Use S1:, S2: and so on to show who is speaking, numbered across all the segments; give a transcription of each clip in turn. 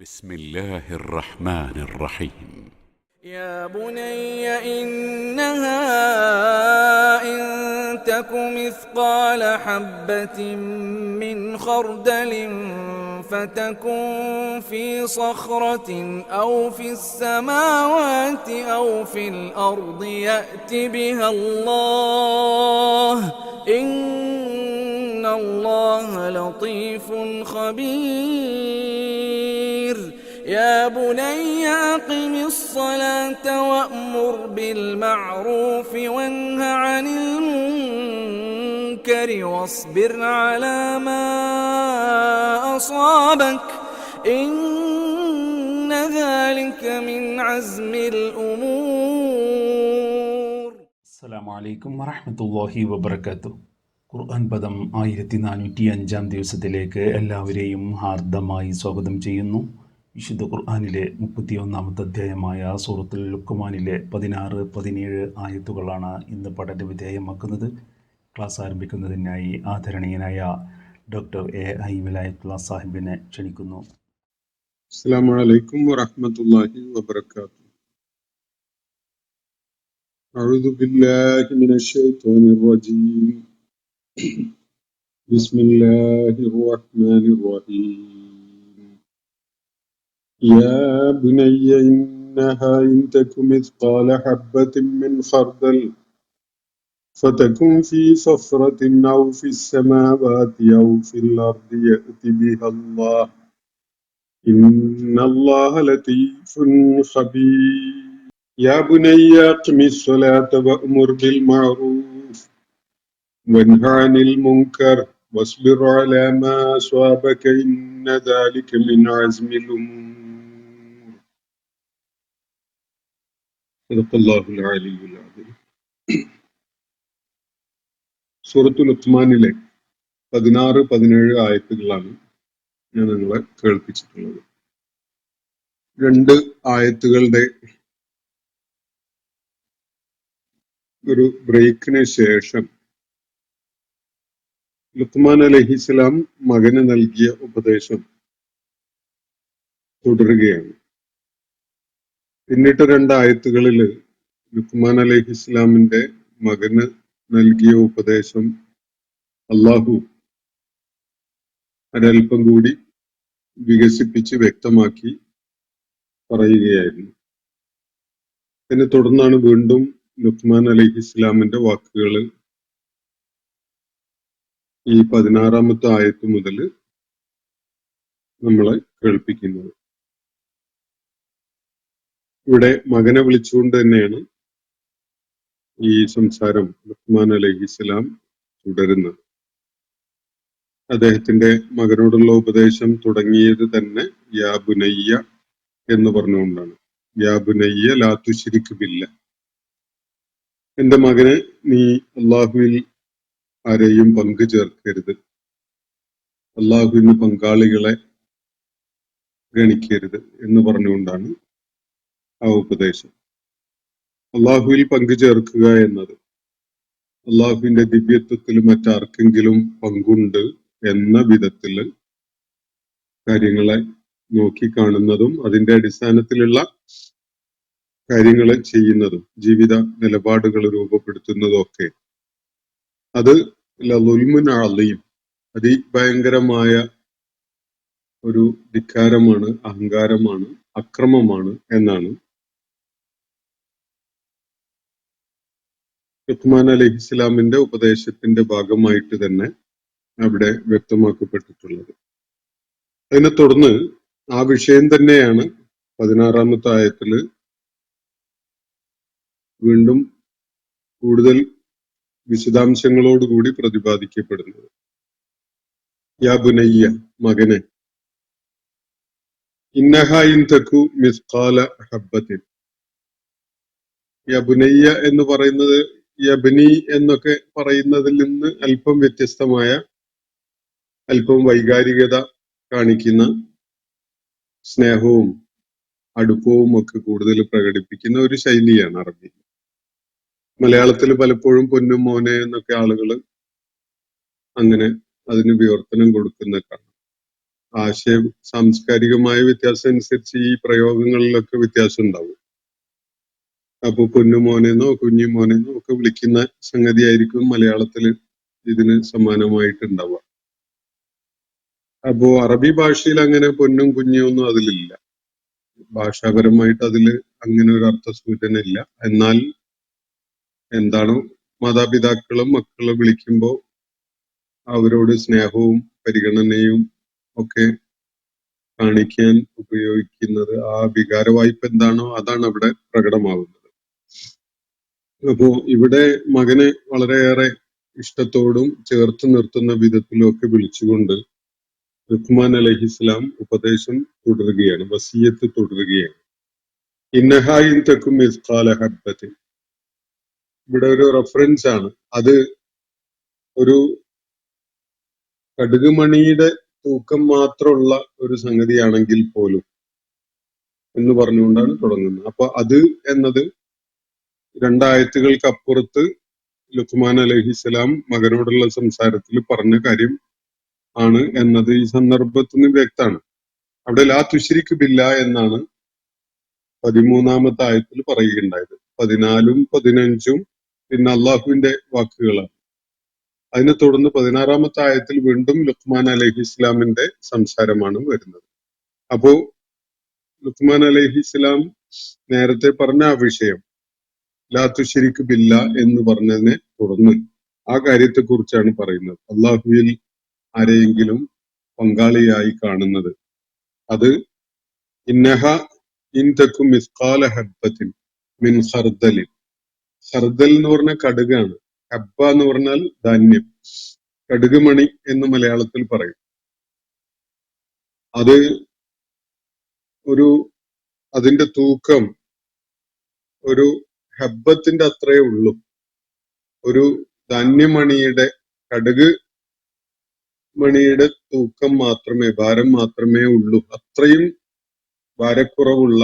S1: بسم الله الرحمن الرحيم.
S2: يا بني إنها إن تك مثقال حبة من خردل فتكن في صخرة أو في السماوات أو في الأرض يأت بها الله إن الله لطيف خبير. يا بني أقم الصلاة وأمر بالمعروف وانه عن المنكر واصبر على ما أصابك إن ذلك من عزم الأمور.
S3: അസ്സലാമു അലൈക്കും വറഹ്മത്തുള്ളാഹി വബറകാതുഹു. ഖുർആൻ പദം 1405 ദിവസത്തിലേക്ക് എല്ലാവരെയും ഹാർദമായി സ്വാഗതം ചെയ്യുന്നു. വിശുദ്ധ ഖുർആനിലെ 31-ാമത്തെ അധ്യായമായ സൂറത്തുൽ ലുഖ്മാനിലെ 16-17 ആയത്തുകളാണ് ഇന്ന് പഠന വിധേയമാക്കുന്നത്. ക്ലാസ് ആരംഭിക്കുന്നതിനായി ആദരണീയനായ ഡോക്ടർ എ വിലായത്തുള്ള സാഹിബിനെ ക്ഷണിക്കുന്നു.
S4: അസ്സലാമു അലൈക്കും വറഹ്മത്തുള്ളാഹി വബറകാതുഹു. അഊദു ബില്ലാഹി മിനശ് ശൈത്വാനിർ റജീം. ബിസ്മില്ലാഹിർ റഹ്മാനിർ റഹീം. യാ ബുനയ്യ ഇന്നഹാ ഇൻ തകു മിസ്ഖാല ഹബ്ബത്തിൻ മിൻ ഖർദൽ فتكن في صخرة أو في السماوات أو في الأرض يأت بها الله إن الله لطيف خبير. يا بني أقم الصلاة وأمر بالمعروف وانه عن المنكر واصبر على ما أصابك إن ذلك من عزم الأمور. صدق الله العلي العظيم. സൂറത്തുൽ ലുഖ്മാനിലെ 16-17 ആയത്തുകളാണ് ഞാൻ നിങ്ങളെ കേൾപ്പിച്ചിട്ടുള്ളത്. രണ്ട് ആയത്തുകളുടെ ഒരു ബ്രേക്കിന് ശേഷം ലുഖ്മാൻ അലൈഹിസ്സലാം മകന് നൽകിയ ഉപദേശം തുടരുകയാണ്. പിന്നിട്ട് 2 ആയത്തുകളിൽ ലുഖ്മാൻ അലൈഹിസ്സലാമിന്റെ മകന് നൽകിയ ഉപദേശം അള്ളാഹു ഒരൽപ്പം കൂടി വികസിപ്പിച്ച് വ്യക്തമാക്കി പറയുകയായിരുന്നു. അതിനെ തുടർന്നാണ് വീണ്ടും ലുഖ്മാൻ അലൈഹിസ്സലാമിന്റെ വാക്കുകൾ ഈ 16-ാമത്തെ ആയത്ത് മുതൽ നമ്മളെ കേൾപ്പിക്കുന്നത്. ഇവിടെ മകനെ വിളിച്ചുകൊണ്ട് തന്നെയാണ് ഈ സംസാരം ലുഖ്മാൻ അലൈഹിസ്സലാം തുടരുന്നത്. അദ്ദേഹത്തിന്റെ മകനോടുള്ള ഉപദേശം തുടങ്ങിയത് തന്നെ യാ ബുനയ്യ എന്ന് പറഞ്ഞുകൊണ്ടാണ്. യാ ബുനയ്യ ലാ തുശ്രിക് ബില്ലാഹ്, എന്റെ മകനെ നീ അള്ളാഹുവിൽ ആരെയും പങ്കു ചേർക്കരുത്, അള്ളാഹുവിന് പങ്കാളികളെ ഗണിക്കരുത് എന്ന് പറഞ്ഞുകൊണ്ടാണ് ആ ഉപദേശം. അള്ളാഹുവിൽ പങ്കു ചേർക്കുക എന്നത് അള്ളാഹുവിന്റെ ദിവ്യത്വത്തിൽ മറ്റാർക്കെങ്കിലും പങ്കുണ്ട് എന്ന വിധത്തില് കാര്യങ്ങളെ നോക്കിക്കാണുന്നതും അതിന്റെ അടിസ്ഥാനത്തിലുള്ള കാര്യങ്ങൾ ചെയ്യുന്നതും ജീവിത നിലപാടുകൾ രൂപപ്പെടുത്തുന്നതും ഒക്കെ അത് ലളുൽമുൻ അളീം, അതിഭയങ്കരമായ ഒരു ധിക്കാരമാണ്, അഹങ്കാരമാണ്, അക്രമമാണ് എന്നാണ് ലുഖ്മാൻ അലൈഹിസ്സലാമിന്റെ ഉപദേശത്തിന്റെ ഭാഗമായിട്ട് തന്നെ അവിടെ വ്യക്തമാക്കപ്പെട്ടിട്ടുള്ളത്. അതിനെ തുടർന്ന് ആ വിഷയം തന്നെയാണ് 16-ാമത്തെ ആയത്തില് വീണ്ടും കൂടുതൽ വിശദാംശങ്ങളോടുകൂടി പ്രതിപാദിക്കപ്പെടുന്നത്. യാ ബുനയ്യ, മകനെ, ഇന്നഹാ ഇൻ തകു മിസ്ഖാല ഹബ്ബത്തിൻ. യാ ബുനയ്യ എന്ന് പറയുന്നത് യബ്നി എന്നൊക്കെ പറയുന്നതിൽ നിന്ന് അല്പം വ്യത്യസ്തമായ, അല്പം വൈകാരികത കാണിക്കുന്ന, സ്നേഹവും അടുപ്പവും ഒക്കെ കൂടുതൽ പ്രകടിപ്പിക്കുന്ന ഒരു ശൈലിയാണ് അറബി. മലയാളത്തിൽ പലപ്പോഴും പൊന്നും മോനെ എന്നൊക്കെ ആളുകൾ അങ്ങനെ അതിന് വിവർത്തനം കൊടുക്കുന്ന കാണാം. സാംസ്കാരികമായ വ്യത്യാസം അനുസരിച്ച് ഈ പ്രയോഗങ്ങളിലൊക്കെ വ്യത്യാസം ഉണ്ടാവും. അപ്പൊ പൊന്നുമോനെന്നോ കുഞ്ഞുമോനെന്നോ ഒക്കെ വിളിക്കുന്ന സംഗതിയായിരിക്കും മലയാളത്തില് ഇതിന് സമാനമായിട്ടുണ്ടാവുക. അപ്പോ അറബി ഭാഷയിൽ അങ്ങനെ പൊന്നും കുഞ്ഞും ഒന്നും അതിലില്ല. ഭാഷാപരമായിട്ട് അതില് അങ്ങനെ ഒരു അർത്ഥ സൂചന ഇല്ല. എന്നാൽ എന്താണോ മാതാപിതാക്കളും മക്കളെ വിളിക്കുമ്പോ അവരോട് സ്നേഹവും പരിഗണനയും ഒക്കെ കാണിക്കാൻ ഉപയോഗിക്കുന്നത് ആ വികാരവായ്പ എന്താണോ അതാണ് അവിടെ പ്രകടമാകുന്നത്. അപ്പോ ഇവിടെ മകനെ വളരെയേറെ ഇഷ്ടത്തോടും ചേർത്ത് നിർത്തുന്ന വിധത്തിലും ഒക്കെ വിളിച്ചുകൊണ്ട് ലുഖ്മാൻ അലൈഹിസ്സലാം ഉപദേശം തുടരുകയാണ്, വസിയത്ത് തുടരുകയാണ്. ഇന്നഹായിൻ തക്കും മിസ്ഖാല ഹബ്ബത്തിൻ. ഇവിടെ ഒരു റെഫറൻസ് ആണ്. അത് ഒരു കടുകുമണിയുടെ തൂക്കം മാത്രമുള്ള ഒരു സംഗതിയാണെങ്കിൽ പോലും എന്ന് പറഞ്ഞുകൊണ്ടാണ് തുടങ്ങുന്നത്. അപ്പൊ അത് എന്നത് രണ്ടായത്തുകൾക്ക് അപ്പുറത്ത് ലുഖ്മാൻ അലൈഹിസ്സലാം മകനോടുള്ള സംസാരത്തിൽ പറഞ്ഞ കാര്യം ആണ് എന്നത് ഈ സന്ദർഭത്തിൽ നിന്ന് വ്യക്തമാണ്. അവിടെ ലാ തുശ്രിക് ബില്ലാ എന്നാണ് 13-ാമത്തെ ആയത്തിൽ പറയുകയുണ്ടായത്. 14-ഉം 15-ഉം പിന്നെ അള്ളാഹുവിന്റെ വാക്കുകളാണ്. അതിനെ തുടർന്ന് 16-ാമത്തെ ആയത്തിൽ വീണ്ടും ലുഖ്മാൻ അലൈഹിസ്സലാമിന്റെ സംസാരമാണ് വരുന്നത്. അപ്പോ ലുഖ്മാൻ അലൈഹിസ്സലാം നേരത്തെ പറഞ്ഞ ആ വിഷയം ലാ തുശ്രിക് ബില്ലാ എന്ന് പറഞ്ഞതിനെ തുടർന്ന് ആ കാര്യത്തെ കുറിച്ചാണ് പറയുന്നത്. അള്ളാഹുവിൽ ആരെയെങ്കിലും പങ്കാളിയായി കാണുന്നത് അത് ഇന്നഹ ഇൻ തക്കും മിസ്ഖാല ഹബ്ബത്തിൻ മിൻ ഖർദലിൻ. ഖർദൽ എന്ന് പറഞ്ഞ കടുകാണ്. ഹബ്ബ എന്ന് പറഞ്ഞാൽ ധാന്യം, കടുകുമണി എന്ന് മലയാളത്തിൽ പറയും. അത് ഒരു അതിന്റെ തൂക്കം ഒരു ഹബ്ബത്തിന്റെ അത്രയേ ഉള്ളൂ. ഒരു ധാന്യമണിയുടെ കടുക് മണിയുടെ തൂക്കം മാത്രമേ, ഭാരം മാത്രമേ ഉള്ളൂ. അത്രയും ഭാരക്കുറവുള്ള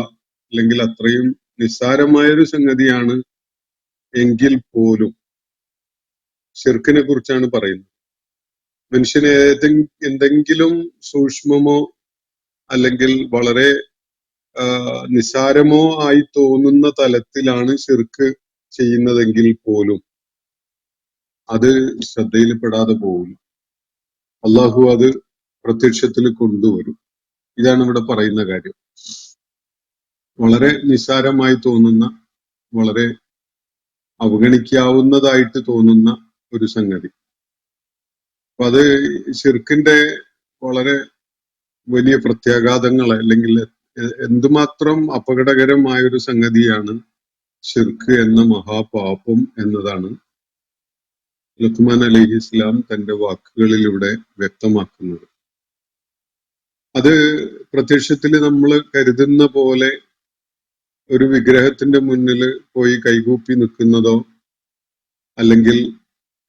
S4: അല്ലെങ്കിൽ അത്രയും നിസ്സാരമായൊരു സംഗതിയാണ് എങ്കിൽ പോലും ശിർക്കിനെ കുറിച്ചാണ് പറയുന്നത്. മനുഷ്യന് എന്തെങ്കിലും സൂക്ഷ്മമോ അല്ലെങ്കിൽ വളരെ നിസ്സാരമോ ആയി തോന്നുന്ന തലത്തിലാണ് ശിർക്ക് ചെയ്യുന്നതെങ്കിൽ പോലും അത് ശ്രദ്ധയിൽപ്പെടാതെ പോകില്ല. അള്ളാഹു അത് പ്രത്യക്ഷത്തിൽ കൊണ്ടുവരും. ഇതാണ് ഇവിടെ പറയുന്ന കാര്യം. വളരെ നിസ്സാരമായി തോന്നുന്ന, വളരെ അവഗണിക്കാവുന്നതായിട്ട് തോന്നുന്ന ഒരു സംഗതി. അപ്പൊ അത് ശിർക്കിന്റെ വളരെ വലിയ പ്രത്യാഘാതങ്ങളെ അല്ലെങ്കിൽ എന്തുമാത്രം അപകടകരമായ ഒരു സംഗതിയാണ് ശിർക്ക് എന്ന മഹാപാപം എന്നതാണ് ലുഖ്മാൻ അലൈഹിസ്സലാം തന്റെ വാക്കുകളിലൂടെ വ്യക്തമാക്കുന്നത്. അത് പ്രത്യക്ഷത്തിൽ നമ്മൾ കരുതുന്ന പോലെ ഒരു വിഗ്രഹത്തിന്റെ മുന്നിൽ പോയി കൈകൂപ്പി നിൽക്കുന്നതോ അല്ലെങ്കിൽ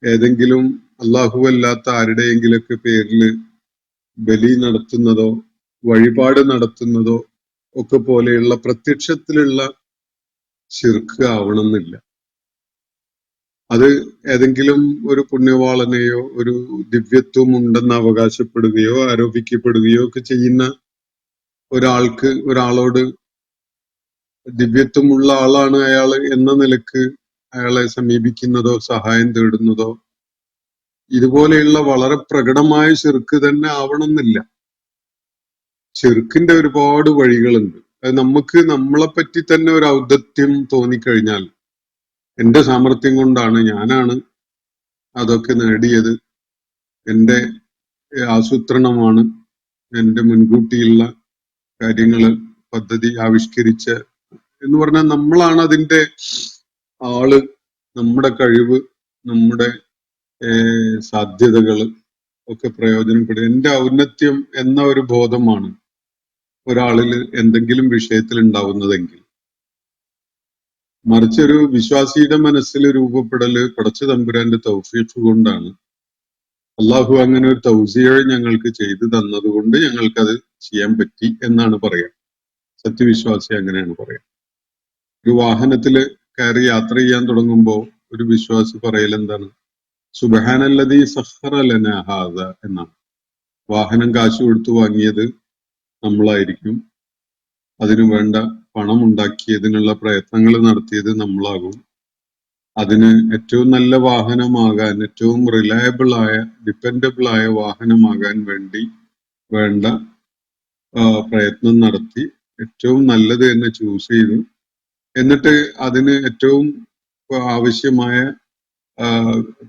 S4: ഏതെങ്കിലും അല്ലാഹുവല്ലാത്ത ആരുടെയെങ്കിലൊക്കെ പേരിൽ ബലി നടത്തുന്നതോ വഴിപാട് നടത്തുന്നതോ ഒക്കെ പോലെയുള്ള പ്രത്യക്ഷത്തിലുള്ള ശിർക്ക് ആവണമെന്നില്ല. അത് ഏതെങ്കിലും ഒരു പുണ്യവാളനെയോ ഒരു ദിവ്യത്വം ഉണ്ടെന്ന് അവകാശപ്പെടുകയോ ആരോപിക്കപ്പെടുകയോ ഒക്കെ ചെയ്യുന്ന ഒരാളോട് ദിവ്യത്വമുള്ള ആളാണ് അയാൾ എന്ന നിലക്ക് അയാളെ സമീപിക്കുന്നതോ സഹായം തേടുന്നതോ ഇതുപോലെയുള്ള വളരെ പ്രകടമായ ശിർക്ക് തന്നെ ആവണമെന്നില്ല. ശിർക്കിന്റെ ഒരുപാട് വഴികളുണ്ട്. അത് നമുക്ക് നമ്മളെ പറ്റി തന്നെ ഒരു ഔദത്യം തോന്നിക്കഴിഞ്ഞാൽ, എന്റെ സാമർത്ഥ്യം കൊണ്ടാണ്, ഞാനാണ് അതൊക്കെ നേടിയത്, എന്റെ ആസൂത്രണമാണ്, എന്റെ മുൻകൂട്ടിയുള്ള കാര്യങ്ങള് പദ്ധതി ആവിഷ്കരിച്ച എന്ന് പറഞ്ഞാൽ നമ്മളാണ് അതിന്റെ ആള്. നമ്മുടെ കഴിവ്, നമ്മുടെ സാധ്യതകള് ഒക്കെ പ്രയോജനപ്പെടുക, എന്റെ ഔന്നത്യം എന്ന ഒരു ബോധമാണ് ഒരാളിൽ എന്തെങ്കിലും വിഷയത്തിൽ ഉണ്ടാവുന്നതെങ്കിൽ, മറിച്ചൊരു വിശ്വാസിയുടെ മനസ്സിൽ രൂപപ്പെടല് പടച്ച തമ്പുരാന്റെ തൗഫീഖ് കൊണ്ടാണ്. അള്ളാഹു അങ്ങനെ ഒരു തൗസിയ ഞങ്ങൾക്ക് ചെയ്തു തന്നതുകൊണ്ട് ഞങ്ങൾക്കത് ചെയ്യാൻ പറ്റി എന്നാണ് പറയാ. സത്യവിശ്വാസി അങ്ങനെയാണ് പറയാ. ഒരു വാഹനത്തില് കയറി യാത്ര ചെയ്യാൻ തുടങ്ങുമ്പോ ഒരു വിശ്വാസി പറയൽ എന്താണ്? സുബ്ഹാനല്ലദീ സഖറ ലനാ ഹാദാ എന്നാണ്. വാഹനം കാശ് കൊടുത്തു വാങ്ങിയത് നമ്മളായിരിക്കും. അതിനു വേണ്ട പണം ഉണ്ടാക്കിയതിനുള്ള പ്രയത്നങ്ങൾ നടത്തിയത് നമ്മളാകും. അതിന് ഏറ്റവും നല്ല വാഹനമാകാൻ, ഏറ്റവും റിലയബിൾ ആയ, ഡിപ്പെൻഡബിൾ ആയ വാഹനമാകാൻ വേണ്ടി വേണ്ട പ്രയത്നം നടത്തി ഏറ്റവും നല്ലത് എന്ന് ചൂസ് ചെയ്തു. എന്നിട്ട് അതിന് ഏറ്റവും ആവശ്യമായ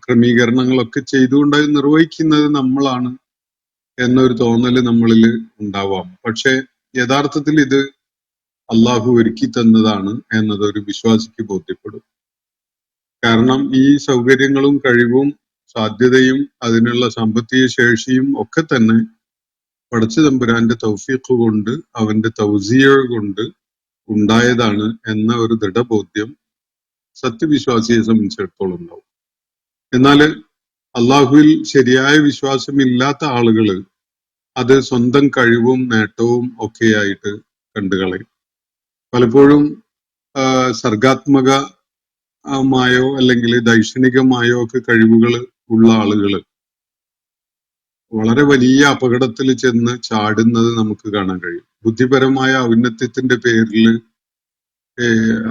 S4: ക്രമീകരണങ്ങളൊക്കെ ചെയ്തുകൊണ്ട് അത് നിർവഹിക്കുന്നത് നമ്മളാണ് എന്നൊരു തോന്നല് നമ്മളിൽ ഉണ്ടാവാം. പക്ഷെ യഥാർത്ഥത്തിൽ ഇത് അള്ളാഹു ഒരുക്കി തന്നതാണ് എന്നത് ഒരു വിശ്വാസിക്ക് ബോധ്യപ്പെടും. കാരണം ഈ സൗകര്യങ്ങളും കഴിവും സാധ്യതയും അതിനുള്ള സാമ്പത്തിക ശേഷിയും ഒക്കെ തന്നെ പടച്ച തമ്പുരാന്റെ തൗഫീഖ് കൊണ്ട്, അവന്റെ തൗസിയ കൊണ്ട് ഉണ്ടായതാണ് എന്ന ഒരു ദൃഢബോധ്യം സത്യവിശ്വാസിയെ സംബന്ധിച്ചിടത്തോളം ഉണ്ടാവും. എന്നാല് അള്ളാഹുവിൽ ശരിയായ വിശ്വാസമില്ലാത്ത ആളുകള് അത് സ്വന്തം കഴിവും നേട്ടവും ഒക്കെയായിട്ട് കണ്ടുകളയും. പലപ്പോഴും സർഗാത്മകമായോ അല്ലെങ്കിൽ ദൈക്ഷണികമായോ ഒക്കെ കഴിവുകൾ ഉള്ള ആളുകള് വളരെ വലിയ അപകടത്തിൽ ചെന്ന് ചാടുന്നത് നമുക്ക് കാണാൻ കഴിയും. ബുദ്ധിപരമായ ഔന്നത്യത്തിന്റെ പേരിൽ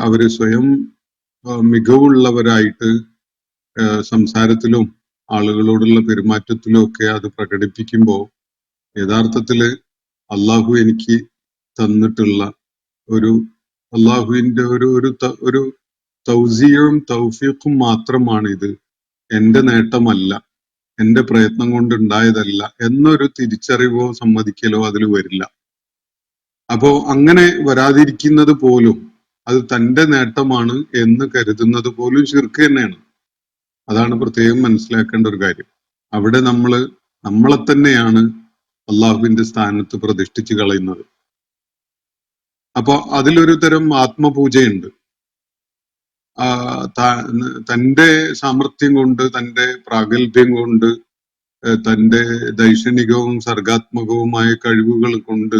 S4: അവര് സ്വയം മികവുള്ളവരായിട്ട് സംസാരത്തിലും ആളുകളോടുള്ള പെരുമാറ്റത്തിലും ഒക്കെ അത് പ്രകടിപ്പിക്കുമ്പോൾ യഥാർത്ഥത്തില് അള്ളാഹു എനിക്ക് തന്നിട്ടുള്ള ഒരു അള്ളാഹുവിന്റെ ഒരു തൗസിയയും തൗഫീഖും മാത്രമാണ് ഇത്, എന്റെ നേട്ടമല്ല, എന്റെ പ്രയത്നം കൊണ്ടുണ്ടായതല്ല എന്നൊരു തിരിച്ചറിവോ സമ്മതിക്കലോ അതിൽ വരില്ല. അപ്പോ അങ്ങനെ വരാതിരിക്കുന്നത് പോലും, അത് തന്റെ നേട്ടമാണ് എന്ന് കരുതുന്നത് പോലും ശിർക്ക് തന്നെയാണ്. അതാണ് പ്രത്യേകം മനസ്സിലാക്കേണ്ട ഒരു കാര്യം. അവിടെ നമ്മളെ തന്നെയാണ് അള്ളാഹുവിന്റെ സ്ഥാനത്ത് പ്രതിഷ്ഠിച്ചു കളയുന്നത്. അപ്പൊ അതിലൊരു തരം ആത്മപൂജയുണ്ട്. തന്റെ സാമർഥ്യം കൊണ്ട്, തന്റെ പ്രാഗൽഭ്യം കൊണ്ട്, തന്റെ ദൈക്ഷണികവും സർഗാത്മകവുമായ കഴിവുകൾ കൊണ്ട്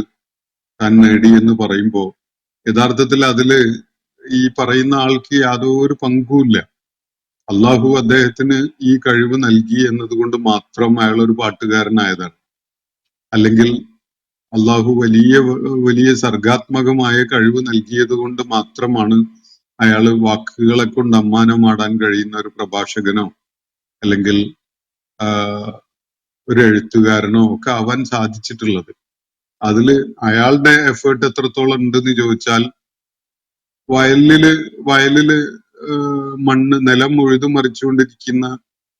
S4: താൻ നേടി എന്ന് പറയുമ്പോ യഥാർത്ഥത്തിൽ അതില് ഈ പറയുന്ന ആൾക്ക് യാതൊരു പങ്കുമില്ല. അള്ളാഹു അദ്ദേഹത്തിന് ഈ കഴിവ് നൽകി എന്നതുകൊണ്ട് മാത്രം അയാൾ ഒരു പാട്ടുകാരനായതാണ്. അല്ലെങ്കിൽ അള്ളാഹു വലിയ സർഗാത്മകമായ കഴിവ് നൽകിയത് കൊണ്ട് മാത്രമാണ് അയാള് വാക്കുകളെ കൊണ്ട് അമ്മാനമാടാൻ കഴിയുന്ന ഒരു പ്രഭാഷകനോ അല്ലെങ്കിൽ ഒരു എഴുത്തുകാരനോ ഒക്കെ ആവാൻ സാധിച്ചിട്ടുള്ളത്. അതില് അയാളുടെ എഫേർട്ട് എത്രത്തോളം ഉണ്ടെന്ന് ചോദിച്ചാൽ വയലില് നിലം ഉഴുതു മറിച്ചുകൊണ്ടിരിക്കുന്ന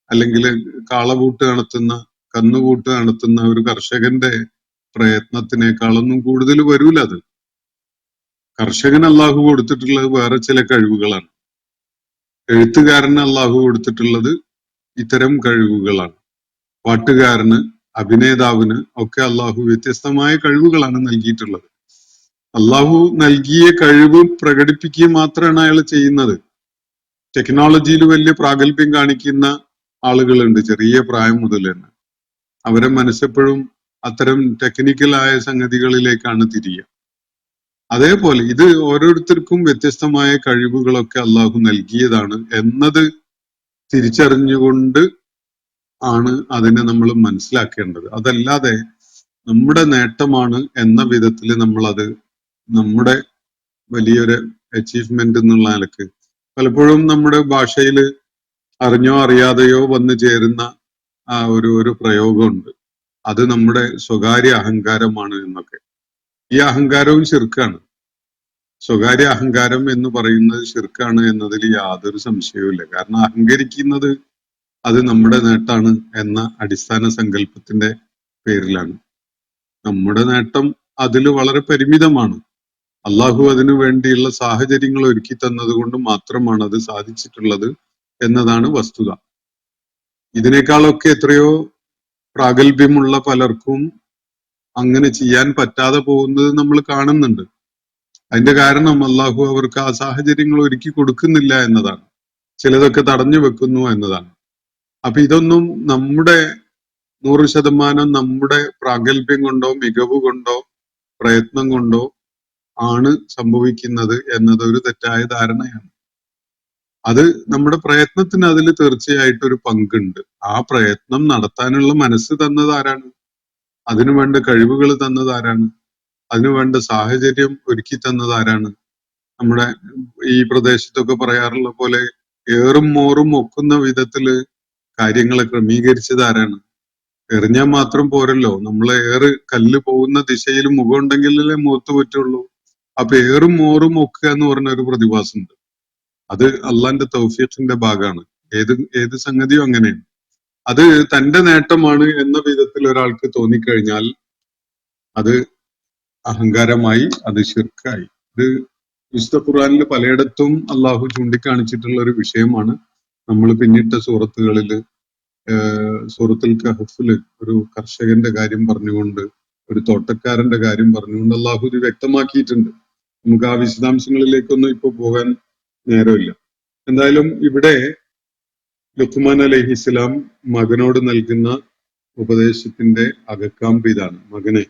S4: അല്ലെങ്കിൽ കാളപൂട്ട് നടത്തുന്ന, കന്നുകൂട്ട് നടത്തുന്ന ഒരു കർഷകന്റെ പ്രയത്നത്തിനേക്കാളൊന്നും കൂടുതൽ വരൂല അത്. കർഷകൻ അള്ളാഹു കൊടുത്തിട്ടുള്ളത് വേറെ ചില കഴിവുകളാണ്. എഴുത്തുകാരന് അള്ളാഹു കൊടുത്തിട്ടുള്ളത് ഇത്തരം കഴിവുകളാണ്. പാട്ടുകാരന്, അഭിനേതാവിന് ഒക്കെ അള്ളാഹു വ്യത്യസ്തമായ കഴിവുകളാണ് നൽകിയിട്ടുള്ളത്. അള്ളാഹു നൽകിയ കഴിവ് പ്രകടിപ്പിക്കുക മാത്രമാണ് അയാൾ ചെയ്യുന്നത്. ടെക്നോളജിയിൽ വലിയ പ്രാഗൽഭ്യം കാണിക്കുന്ന ആളുകളുണ്ട് ചെറിയ പ്രായം മുതൽ തന്നെ. അവരെ മനസ്സെപ്പോഴും അത്തരം ടെക്നിക്കലായ സംഗതികളിലേക്കാണ് തിരിയുക. അതേപോലെ ഇത് ഓരോരുത്തർക്കും വ്യത്യസ്തമായ കഴിവുകളൊക്കെ അള്ളാഹു നൽകിയതാണ് എന്നത് തിരിച്ചറിഞ്ഞുകൊണ്ട് ആണ് അതിനെ നമ്മൾ മനസ്സിലാക്കേണ്ടത്. അതല്ലാതെ നമ്മുടെ നേട്ടമാണ് എന്ന വിധത്തിൽ നമ്മൾ അത് നമ്മുടെ വലിയൊരു അച്ചീവ്മെന്റ് എന്നുള്ള നിലക്ക് പലപ്പോഴും നമ്മുടെ ഭാഷയിൽ അറിഞ്ഞോ അറിയാതെയോ വന്നു ചേരുന്ന ആ ഒരു പ്രയോഗമുണ്ട്. അത് നമ്മുടെ സ്വകാര്യ അഹങ്കാരമാണ് എന്നൊക്കെ. ഈ അഹങ്കാരവും ശിർക്കാണ്. സ്വകാര്യ അഹങ്കാരം എന്ന് പറയുന്നത് ശിർക്കാണ് എന്നതിൽ യാതൊരു സംശയവുമില്ല. കാരണം അഹങ്കരിക്കുന്നത് അത് നമ്മുടെ നേട്ടാണ് എന്ന അടിസ്ഥാന സങ്കല്പത്തിന്റെ പേരിലാണ്. നമ്മുടെ നേട്ടം അതിൽ വളരെ പരിമിതമാണ്. അള്ളാഹു അതിനു വേണ്ടിയുള്ള സാഹചര്യങ്ങൾ ഒരുക്കി തന്നത് കൊണ്ട് മാത്രമാണ് അത് സാധിച്ചിട്ടുള്ളത് എന്നതാണ് വസ്തുത. ഇതിനേക്കാളൊക്കെ എത്രയോ പ്രാഗൽഭ്യമുള്ള പലർക്കും അങ്ങനെ ചെയ്യാൻ പറ്റാതെ പോകുന്നത് നമ്മൾ കാണുന്നുണ്ട്. അതിന്റെ കാരണം അള്ളാഹു അവർക്ക് ആ സാഹചര്യങ്ങൾ ഒരുക്കി കൊടുക്കുന്നില്ല എന്നതാണ്. ചിലതൊക്കെ തടഞ്ഞു വെക്കുന്നു എന്നതാണ്. അപ്പൊ ഇതൊന്നും നമ്മുടെ 100% നമ്മുടെ പ്രാഗൽഭ്യം കൊണ്ടോ മികവ് കൊണ്ടോ പ്രയത്നം കൊണ്ടോ ആണ് സംഭവിക്കുന്നത് എന്നത് ഒരു തെറ്റായ ധാരണയാണ്. അത് നമ്മുടെ പ്രയത്നത്തിന് അതിൽ തീർച്ചയായിട്ടും ഒരു പങ്കുണ്ട്. ആ പ്രയത്നം നടത്താനുള്ള മനസ്സ് തന്നത് ആരാണ്? അതിനു വേണ്ട കഴിവുകൾ തന്നത് ആരാണ്? അതിനു വേണ്ട സാഹചര്യം ഒരുക്കി തന്നത് ആരാണ്? നമ്മുടെ ഈ പ്രദേശത്തൊക്കെ പറയാറുള്ള പോലെ ഏറും മോറും ഒക്കുന്ന വിധത്തില് കാര്യങ്ങളെ ക്രമീകരിച്ചത് ആരാണ്? എറിഞ്ഞാൽ മാത്രം പോരല്ലോ, നമ്മളെ കല്ല് പോകുന്ന ദിശയിൽ മുഖം ഉണ്ടെങ്കിലല്ലേ മുഖത്ത് പറ്റുള്ളൂ. അപ്പൊ ഏറും മോറും ഒക്കുക എന്ന് പറഞ്ഞ ഒരു പ്രതിഭാസമുണ്ട്. അത് അള്ളാന്റെ തൗഫീഖിന്റെ ഭാഗമാണ്. ഏത് സംഗതിയും അങ്ങനെയാണ്. അത് തന്റെ നേട്ടമാണ് എന്ന വിധത്തിൽ ഒരാൾക്ക് തോന്നിക്കഴിഞ്ഞാൽ അത് അഹങ്കാരമായി, അത് ശിർക്കായി. ഇത് വിശുദ്ധ ഖുർആനിൽ പലയിടത്തും അള്ളാഹു ചൂണ്ടിക്കാണിച്ചിട്ടുള്ള ഒരു വിഷയമാണ്. നമ്മൾ പിന്നിട്ട സൂറത്തുകളില് സൂറത്തുൽ കഹ്ഫില് ഒരു കർഷകന്റെ കാര്യം പറഞ്ഞുകൊണ്ട്, ഒരു തോട്ടക്കാരന്റെ കാര്യം പറഞ്ഞുകൊണ്ട് അള്ളാഹു ഇത് വ്യക്തമാക്കിയിട്ടുണ്ട്. നമുക്ക് ആ വിശദാംശങ്ങളിലേക്കൊന്നും ഇപ്പൊ പോകാൻ നേരമില്ല. എന്തായാലും ഇവിടെ ലുഖ്മാൻ അലൈഹിസ്സലാം മകനോട് നൽകുന്ന ഉപദേശത്തിന്റെ അകക്കാമ്പ് ഇതാണ്: മകനെ,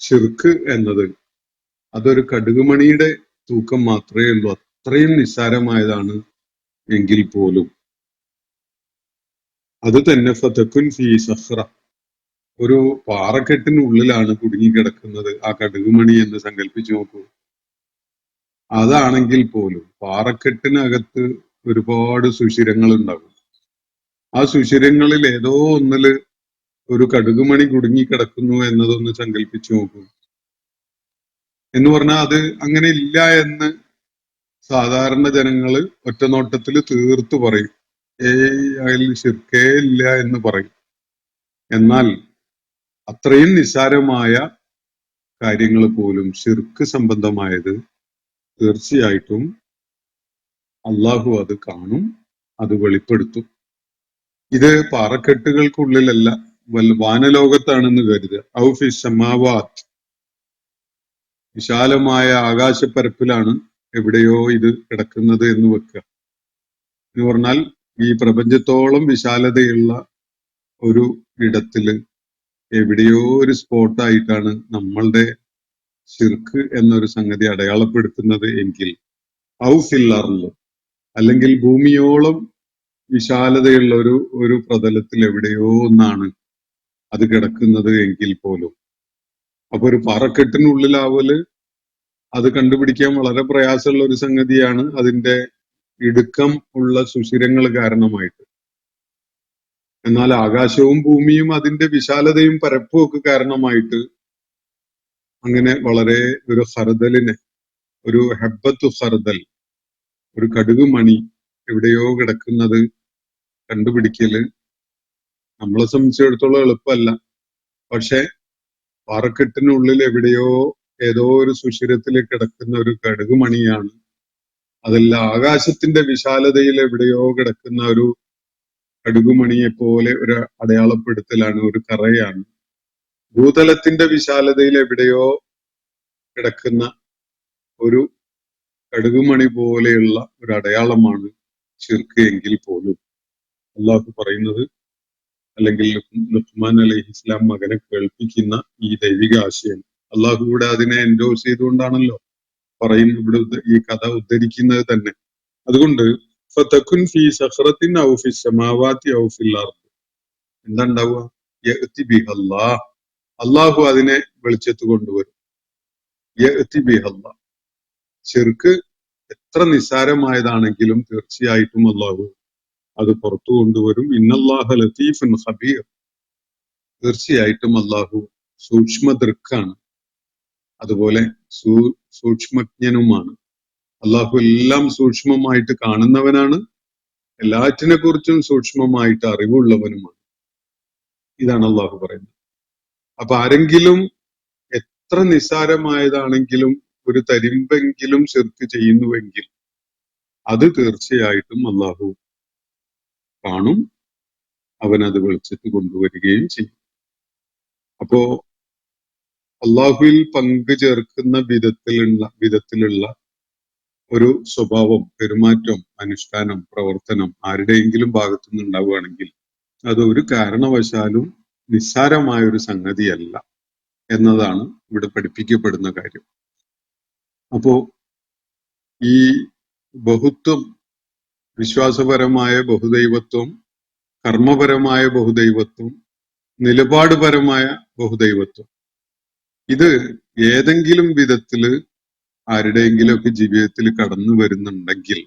S4: ശിർക്ക് എന്നത് അതൊരു കടുകുമണിയുടെ തൂക്കം മാത്രമേ ഉള്ളൂ. അത്രയും നിസ്സാരമായതാണ് എങ്കിൽ പോലും അത് തന്നെ ഫതകുൻ ഫീ സഖ്റ, ഒരു പാറക്കെട്ടിനുള്ളിലാണ് കുടുങ്ങിക്കിടക്കുന്നത് ആ കടുകുമണി എന്ന് സങ്കല്പിച്ചു നോക്കൂ. അതാണെങ്കിൽ പോലും പാറക്കെട്ടിനകത്ത് ഒരുപാട് സുഷിരങ്ങൾ ഉണ്ടാകും. ആ സുഷിരങ്ങളിൽ ഏതോ ഒന്നില് ഒരു കടുകുമണി കുടുങ്ങിക്കിടക്കുന്നു എന്നതൊന്ന് സങ്കല്പിച്ചു നോക്കൂ. എന്ന് പറഞ്ഞാൽ അത് അങ്ങനെ ഇല്ല എന്ന് സാധാരണ ജനങ്ങള് ഒറ്റനോട്ടത്തിൽ തീർത്തു പറയും. അതിൽ ശിർക്കേ ഇല്ല എന്ന് പറയും. എന്നാൽ അത്രയും നിസ്സാരമായ കാര്യങ്ങൾ പോലും ശിർക്ക് സംബന്ധമായത് തീർച്ചയായിട്ടും അള്ളാഹു അത് കാണും, അത് വെളിപ്പെടുത്തും. ഇത് പാറക്കെട്ടുകൾക്കുള്ളിലല്ല, വാനലോകത്താണെന്ന് കരുതുക. ഔഫി സമാവാത്ത്, വിശാലമായ ആകാശപ്പരപ്പിലാണ് എവിടെയോ ഇത് കിടക്കുന്നത് എന്ന് വെക്കുക. എന്ന് പറഞ്ഞാൽ ഈ പ്രപഞ്ചത്തോളം വിശാലതയുള്ള ഒരു ഇടത്തില് എവിടെയോ ഒരു സ്പോട്ടായിട്ടാണ് നമ്മളുടെ ശിർക്ക് എന്നൊരു സംഗതി അടയാളപ്പെടുത്തുന്നത് എങ്കിൽ, ഔഫില്ലറില്, അല്ലെങ്കിൽ ഭൂമിയോളം വിശാലതയുള്ള ഒരു പ്രതലത്തിൽ എവിടെയോ ഒന്നാണ് അത് കിടക്കുന്നത് എങ്കിൽ പോലും, അപ്പൊ ഒരു പാറക്കെട്ടിനുള്ളിലാവല് അത് കണ്ടുപിടിക്കാൻ വളരെ പ്രയാസമുള്ള ഒരു സംഗതിയാണ്, അതിന്റെ ഇടുക്കം ഉള്ള സുഷിരങ്ങൾ കാരണമായിട്ട്. എന്നാൽ ആകാശവും ഭൂമിയും അതിന്റെ വിശാലതയും പരപ്പും ഒക്കെ കാരണമായിട്ട് അങ്ങനെ വളരെ ഒരു ഖർദലിനെ, ഒരു ഹബ്ബത്തു ഖർദൽ, ഒരു കടുകുമണി എവിടെയോ കിടക്കുന്നത് കണ്ടുപിടിക്കല് നമ്മളെ സംബന്ധിച്ചിടത്തോളം എളുപ്പമല്ല. പക്ഷെ പാറക്കെട്ടിനുള്ളിൽ എവിടെയോ ഏതോ ഒരു സുഷിരത്തിൽ കിടക്കുന്ന ഒരു കടുകുമണിയാണ്. അതല്ല ആകാശത്തിന്റെ വിശാലതയിൽ എവിടെയോ കിടക്കുന്ന ഒരു കടുകുമണിയെ പോലെ ഒരു അടയാളപ്പെടുത്തലാണ്, ഒരു കറയാണ്. ഭൂതലത്തിന്റെ വിശാലതയിൽ എവിടെയോ കിടക്കുന്ന ഒരു കടുകുമണി പോലെയുള്ള ഒരു അടയാളമാണ് ശിർക്ക് എങ്കിൽ പോലും അള്ളാഹു പറയുന്നത്, അല്ലെങ്കിൽ ലുഖ്മാൻ അലൈഹിസ്സലാം മകനെ കേൾപ്പിക്കുന്ന ഈ ദൈവിക ആശയം അള്ളാഹു ഇവിടെ അതിനെ എൻഡോസ് ചെയ്തുകൊണ്ടാണല്ലോ ഇവിടെ ഈ കഥ ഉദ്ധരിക്കുന്നത് തന്നെ. അതുകൊണ്ട് ഫതകുൻ ഫീ സഖറത്തിൻ ഔ ഫി സമാവാതി ഔ ഫിൽ അർദ്, എന്താ ഉണ്ടാവുക? യഅതി ബിഹല്ലാഹ്, അള്ളാഹു അതിനെ വെളിച്ചത്ത് കൊണ്ടുവരും. യഅതി ബിഹല്ലാഹ്, ശിർക്ക് എത്ര നിസ്സാരമായതാണെങ്കിലും തീർച്ചയായിട്ടും അള്ളാഹു അത് പുറത്തു കൊണ്ടുവരും. ഇന്നല്ലാഹ ലതീഫുൻ ഖബീർ, തീർച്ചയായിട്ടും അള്ളാഹു സൂക്ഷ്മദൃക്കാണ്, അതുപോലെ സൂക്ഷ്മജ്ഞനുമാണ്. അള്ളാഹു എല്ലാം സൂക്ഷ്മമായിട്ട് കാണുന്നവനാണ്, എല്ലാറ്റിനെ കുറിച്ചും സൂക്ഷ്മമായിട്ട് അറിവുള്ളവനുമാണ്. ഇതാണ് അള്ളാഹു പറയുന്നത്. അപ്പൊ ആരെങ്കിലും എത്ര നിസ്സാരമായതാണെങ്കിലും ഒരു തരിമ്പെങ്കിലും ശിർക്ക് ചെയ്യുന്നുവെങ്കിൽ അത് തീർച്ചയായിട്ടും അള്ളാഹു കാണും, അവൻ അത് വെളിച്ചത്ത് കൊണ്ടുവരികയും ചെയ്യും. അപ്പോ അള്ളാഹുവിൽ പങ്കു ചേർക്കുന്ന വിധത്തിലുള്ള ഒരു സ്വഭാവം, പെരുമാറ്റം, അനുഷ്ഠാനം, പ്രവർത്തനം ആരുടെയെങ്കിലും ഭാഗത്തുനിന്ന് ഉണ്ടാവുകയാണെങ്കിൽ അത് ഒരു കാരണവശാലും നിസ്സാരമായ ഒരു സംഗതിയല്ല എന്നതാണ് ഇവിടെ പഠിപ്പിക്കപ്പെടുന്ന കാര്യം. അപ്പോ ഈ ബഹുത്വം, വിശ്വാസപരമായ ബഹുദൈവത്വം, കർമ്മപരമായ ബഹുദൈവത്വം, നിലപാടുപരമായ ബഹുദൈവത്വം. ഇത് ഏതെങ്കിലും വിധത്തില് ആരുടെയെങ്കിലുമൊക്കെ ജീവിതത്തിൽ കടന്നു വരുന്നുണ്ടെങ്കിൽ